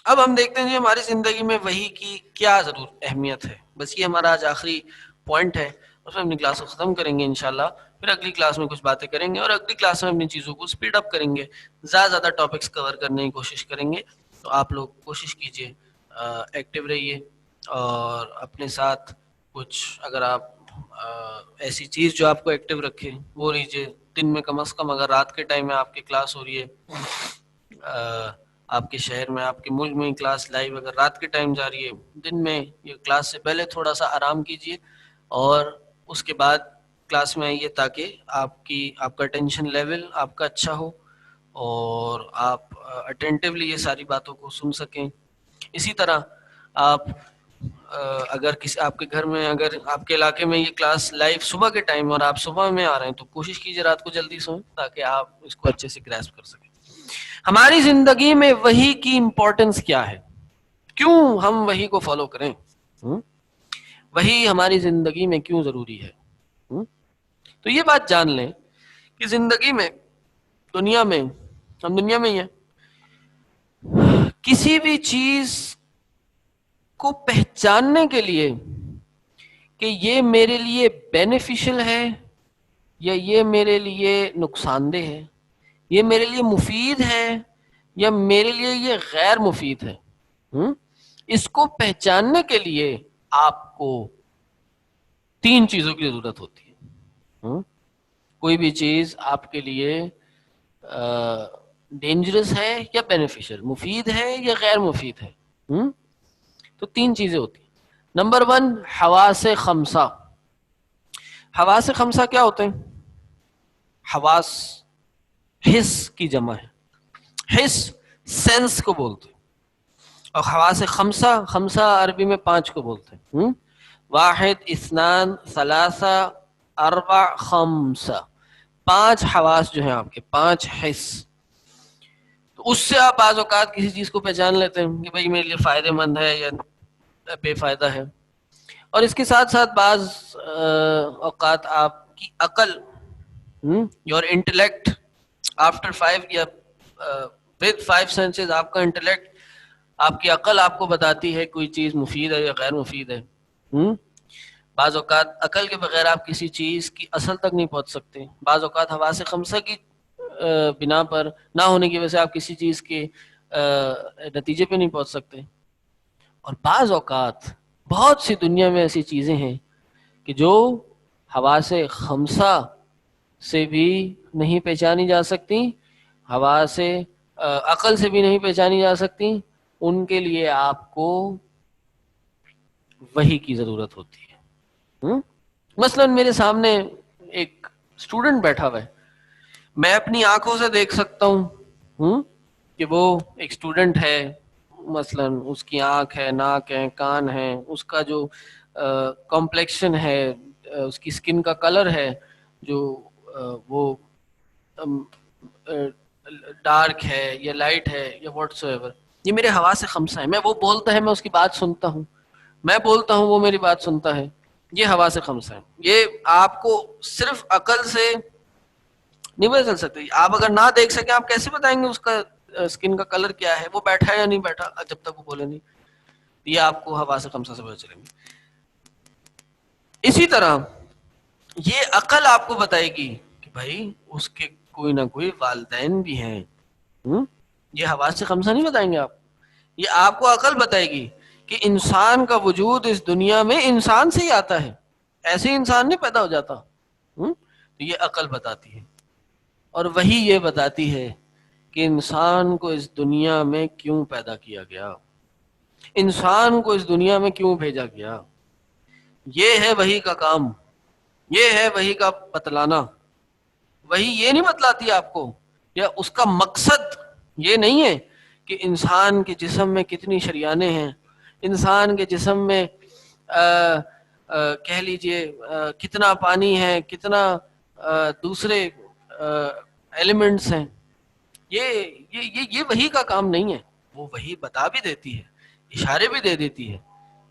اب ہم دیکھتے ہیں جی ہماری زندگی میں وحی کی کیا ضرور اہمیت ہے. بس یہ ہمارا آج آخری پوائنٹ ہے، اس میں اپنی کلاس کو ختم کریں گے انشاءاللہ. پھر اگلی کلاس میں کچھ باتیں کریں گے اور اگلی کلاس میں اپنی چیزوں کو سپیڈ اپ کریں گے، زیادہ زیادہ ٹاپکس کور کرنے کی کوشش کریں گے. تو آپ لوگ کوشش کیجئے، ایکٹیو رہیے اور اپنے ساتھ کچھ اگر آپ ایسی چیز جو آپ کو ایکٹیو رکھے وہ لیجیے. دن میں کم از کم اگر رات کے ٹائم میں آپ کی کلاس ہو رہی ہے، آپ کے شہر میں، آپ کے ملک میں کلاس لائیو اگر رات کے ٹائم جا رہی ہے، دن میں یہ کلاس سے پہلے تھوڑا سا آرام کیجیے اور اس کے بعد کلاس میں آئیے تاکہ آپ کا ٹینشن لیول آپ کا اچھا ہو اور آپ اٹینٹیولی یہ ساری باتوں کو سن سکیں. اسی طرح آپ اگر آپ کے گھر میں، اگر آپ کے علاقے میں یہ کلاس لائیو صبح کے ٹائم اور آپ صبح میں آ رہے ہیں تو کوشش کیجیے رات کو جلدی سوئیں تاکہ آپ اس کو اچھے سے گریسپ کر سکیں. ہماری زندگی میں وحی کی امپورٹنس کیا ہے؟ کیوں ہم وحی کو فالو کریں؟ وحی ہماری زندگی میں کیوں ضروری ہے؟ تو یہ بات جان لیں کہ زندگی میں، دنیا میں، ہم دنیا میں ہی ہیں، کسی بھی چیز کو پہچاننے کے لیے کہ یہ میرے لیے بینیفیشل ہے یا یہ میرے لیے نقصان دہ ہے، یہ میرے لیے مفید ہے یا میرے لیے یہ غیر مفید ہے، اس کو پہچاننے کے لیے آپ کو تین چیزوں کی ضرورت ہوتی ہے. کوئی بھی چیز آپ کے لیے ڈینجرس ہے یا بینیفیشل، مفید ہے یا غیر مفید ہے، تو تین چیزیں ہوتی ہیں. نمبر 1 حواس خمسہ. حواس خمسہ کیا ہوتے ہیں؟ حواس حس کی جمع ہے، حس سینس کو بولتے ہیں، اور حواس خمسہ، خمسہ عربی میں 5 کو بولتے ہیں. 1 2 3 4 5 5 حواس جو ہیں آپ کے، 5 حس. تو اس سے آپ بعض اوقات کسی چیز کو پہچان لیتے ہیں کہ بھائی میرے لیے فائدہ مند ہے یا بے فائدہ ہے. اور اس کے ساتھ ساتھ بعض اوقات آپ کی عقل، یور انٹلیکٹ آفٹر 5 یا ود 5 سینسز، آپ کا انٹلیکٹ، آپ کی عقل آپ کو بتاتی ہے کوئی چیز مفید ہے یا غیر مفید ہے. بعض اوقات عقل کے بغیر آپ کسی چیز کی اصل تک نہیں پہنچ سکتے. بعض اوقات حواس خمسہ کی بنا پر نہ ہونے کی وجہ سے آپ کسی چیز کے نتیجے پہ نہیں پہنچ سکتے. اور بعض اوقات بہت سی دنیا میں ایسی چیزیں ہیں کہ جو حواس خمسہ سے بھی نہیں پہچانی جا سکتی، حواس عقل سے بھی نہیں پہچانی جا سکتی. ان کے لیے آپ کو وحی کی ضرورت ہوتی ہے. مثلا میرے سامنے ایک اسٹوڈنٹ بیٹھا ہوا ہے، میں اپنی آنکھوں سے دیکھ سکتا ہوں کہ وہ ایک اسٹوڈنٹ ہے. مثلا اس کی آنکھ ہے، ناک ہے، کان ہے، اس کا جو کمپلیکشن ہے، اس کی اسکن کا کلر ہے، جو وہ ڈارک ہے یا لائٹ ہے یا واٹس ایور، یہ میرے حواس خمسہ ہے. میں وہ بولتا ہے میں اس کی بات سنتا ہوں، میں بولتا ہوں وہ میری بات سنتا ہے. یہ حواس خمسہ ہے. یہ آپ کو صرف عقل سے نہیں بدل سکتے. آپ اگر نہ دیکھ سکیں آپ کیسے بتائیں گے اس کا اسکن کا کلر کیا ہے، وہ بیٹھا ہے یا نہیں بیٹھا جب تک وہ بولے نہیں. یہ آپ کو حواس خمسہ سے پتہ چلیں گے. اسی طرح یہ عقل آپ کو بتائے گی کہ بھائی اس کے کوئی نہ کوئی والدین بھی ہیں. یہ حواس خمسہ نہیں بتائیں گے آپ. یہ آپ کو عقل بتائے گی کہ انسان کا وجود اس دنیا میں انسان سے ہی آتا ہے، ایسے انسان نہیں پیدا ہو جاتا. تو یہ عقل بتاتی ہے. اور وہی یہ بتاتی ہے کہ انسان کو اس دنیا میں کیوں پیدا کیا گیا، انسان کو اس دنیا میں کیوں بھیجا گیا. یہ ہے وحی کا کام، یہ ہے وحی کا بتلانا. وہی یہ نہیں بتلاتی آپ کو، یا اس کا مقصد یہ نہیں ہے کہ انسان کے جسم میں کتنی شریانیں ہیں، انسان کے جسم میں کہہ لیجئے کتنا پانی ہے، کتنا دوسرے ایلیمنٹس ہیں. یہ وحی کا کام نہیں ہے. وہ وحی بتا بھی دیتی ہے، اشارے بھی دے دیتی ہے.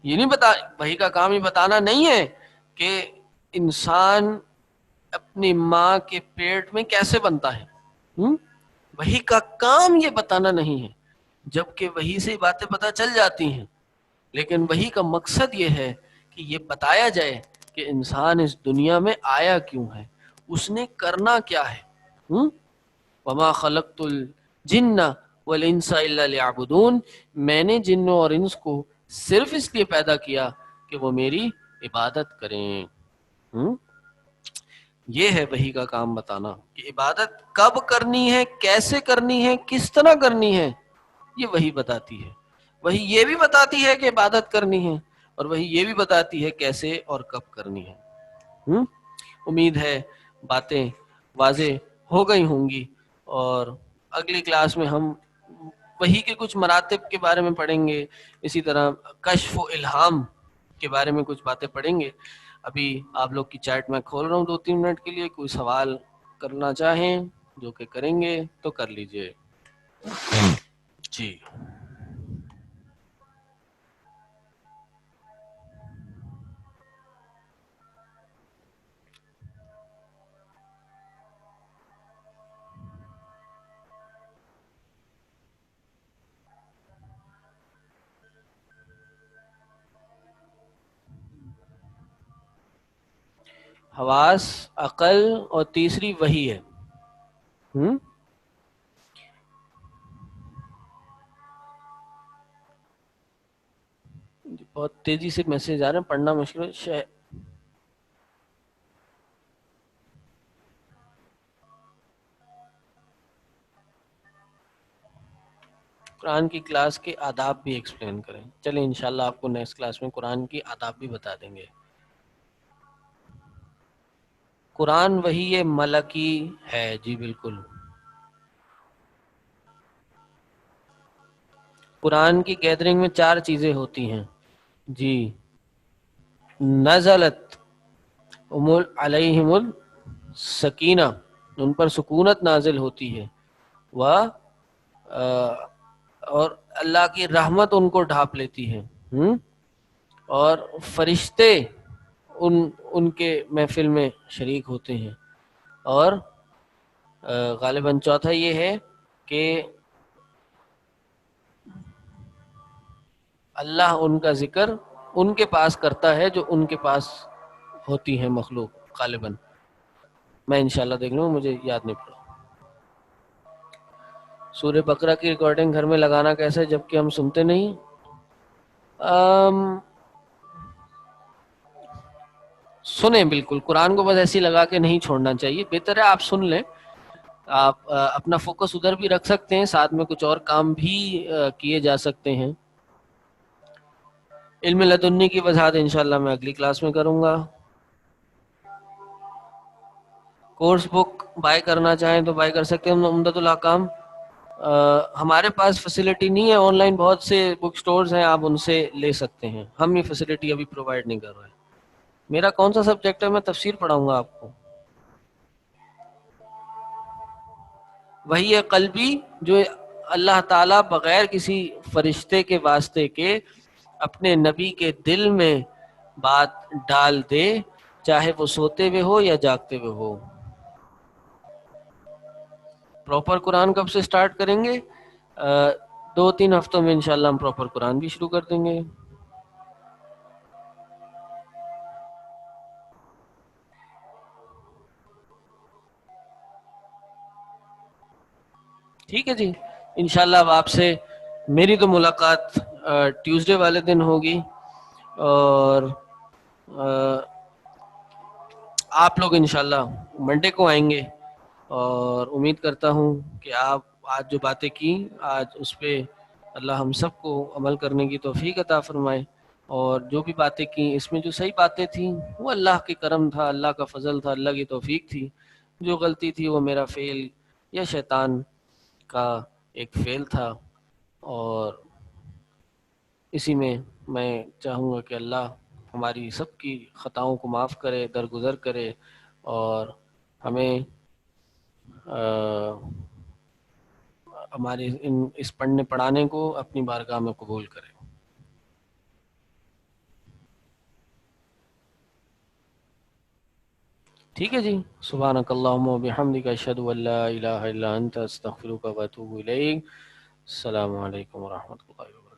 یہ نہیں بتا، وحی کا کام یہ بتانا نہیں ہے کہ انسان اپنی ماں کے پیٹ میں کیسے بنتا ہے. وحی کا کام یہ بتانا نہیں ہے، جبکہ وحی سے باتیں پتہ چل جاتی ہیں. لیکن وحی کا مقصد یہ ہے کہ یہ بتایا جائے کہ انسان اس دنیا میں آیا کیوں ہے، اس نے کرنا کیا ہے. وما خلقت الجن والانس الا ليعبدون، میں نے جنوں اور انس کو صرف اس لیے پیدا کیا کہ وہ میری عبادت کریں. یہ ہے وحی کا کام بتانا کہ عبادت کب کرنی ہے، کیسے کرنی ہے، کس طرح کرنی ہے. یہ وحی بتاتی ہے. وہی یہ بھی بتاتی ہے کہ عبادت کرنی ہے، اور وہی یہ بھی بتاتی ہے کیسے اور کب کرنی ہے. امید ہے باتیں واضح ہو گئی ہوں گی، اور اگلی کلاس میں ہم وحی کے کچھ مراتب کے بارے میں پڑھیں گے. اسی طرح کشف و الہام کے بارے میں کچھ باتیں پڑھیں گے. ابھی آپ لوگ کی چیٹ میں کھول رہا ہوں 2-3 منٹ کے لیے. کوئی سوال کرنا چاہیں جو کہ کریں گے تو کر لیجئے. جی حواس، عقل اور تیسری وحی ہے. بہت تیزی سے میسج آ رہے ہیں، پڑھنا مشکل ہے. قرآن کی کلاس کے آداب بھی ایکسپلین کریں. چلیں انشاءاللہ آپ کو نیکسٹ کلاس میں قرآن کی آداب بھی بتا دیں گے. قرآن وحی ملکی ہے. جی بالکل. قرآن کی گیدرنگ میں 4 چیزیں ہوتی ہیں. جی، نزلت علیہم السکینہ، ان پر سکونت نازل ہوتی ہے. اور اللہ کی رحمت ان کو ڈھانپ لیتی ہے، اور فرشتے ان کے محفل میں شریک ہوتے ہیں. اور غالباً چوتھا یہ ہے کہ اللہ ان کا ذکر ان کے پاس کرتا ہے جو ان کے پاس ہوتی ہیں مخلوق غالباً. میں انشاءاللہ دیکھ لوں، مجھے یاد نہیں پڑا. سورہ بقرہ کی ریکارڈنگ گھر میں لگانا کیسے جبکہ ہم سنتے نہیں؟ سنیں بالکل، قرآن کو بس ایسی لگا کے نہیں چھوڑنا چاہیے. بہتر ہے آپ سن لیں، آپ اپنا فوکس ادھر بھی رکھ سکتے ہیں، ساتھ میں کچھ اور کام بھی کیے جا سکتے ہیں. علم لدنی کی وضاحت انشاءاللہ میں اگلی کلاس میں کروں گا. کورس بک بائی کرنا چاہیں تو بائی کر سکتے ہیں. عمدۃ الاحکام ہمارے پاس فیسلٹی نہیں ہے، آن لائن بہت سے بک سٹورز ہیں، آپ ان سے لے سکتے ہیں. ہم یہ فیسلٹی ابھی پرووائڈ نہیں کر رہے. میرا کون سا سبجیکٹ ہے؟ میں تفسیر پڑھاؤں گا آپ کو. وہی ہے قلبی، جو اللہ تعالیٰ بغیر کسی فرشتے کے واسطے کے اپنے نبی کے دل میں بات ڈال دے، چاہے وہ سوتے ہوئے ہو یا جاگتے ہوئے ہو. پراپر قرآن کب سے سٹارٹ کریں گے؟ 2-3 ہفتوں میں انشاءاللہ ہم پراپر قرآن بھی شروع کر دیں گے. ٹھیک ہے جی، انشاءاللہ اب آپ سے میری تو ملاقات ٹیوزڈے والے دن ہوگی، اور آپ لوگ انشاءاللہ منڈے کو آئیں گے. اور امید کرتا ہوں کہ آپ آج جو باتیں کی، آج اس پہ اللہ ہم سب کو عمل کرنے کی توفیق عطا فرمائے. اور جو بھی باتیں کی اس میں جو صحیح باتیں تھیں وہ اللہ کے کرم تھا، اللہ کا فضل تھا، اللہ کی توفیق تھی. جو غلطی تھی وہ میرا فعل یا شیطان کا ایک فعل تھا. اور اسی میں چاہوں گا کہ اللہ ہماری سب کی خطاؤں کو معاف کرے، درگزر کرے، اور ہمیں ہمارے اس پڑھنے پڑھانے کو اپنی بارگاہ میں قبول کرے. ٹھیک ہے جی، سبحانک اللہم و بحمدک، اشہد ان لا الہ الا انت، استغفرک و اتوب الیک. السلام علیکم ورحمۃ اللہ وبرکاتہ.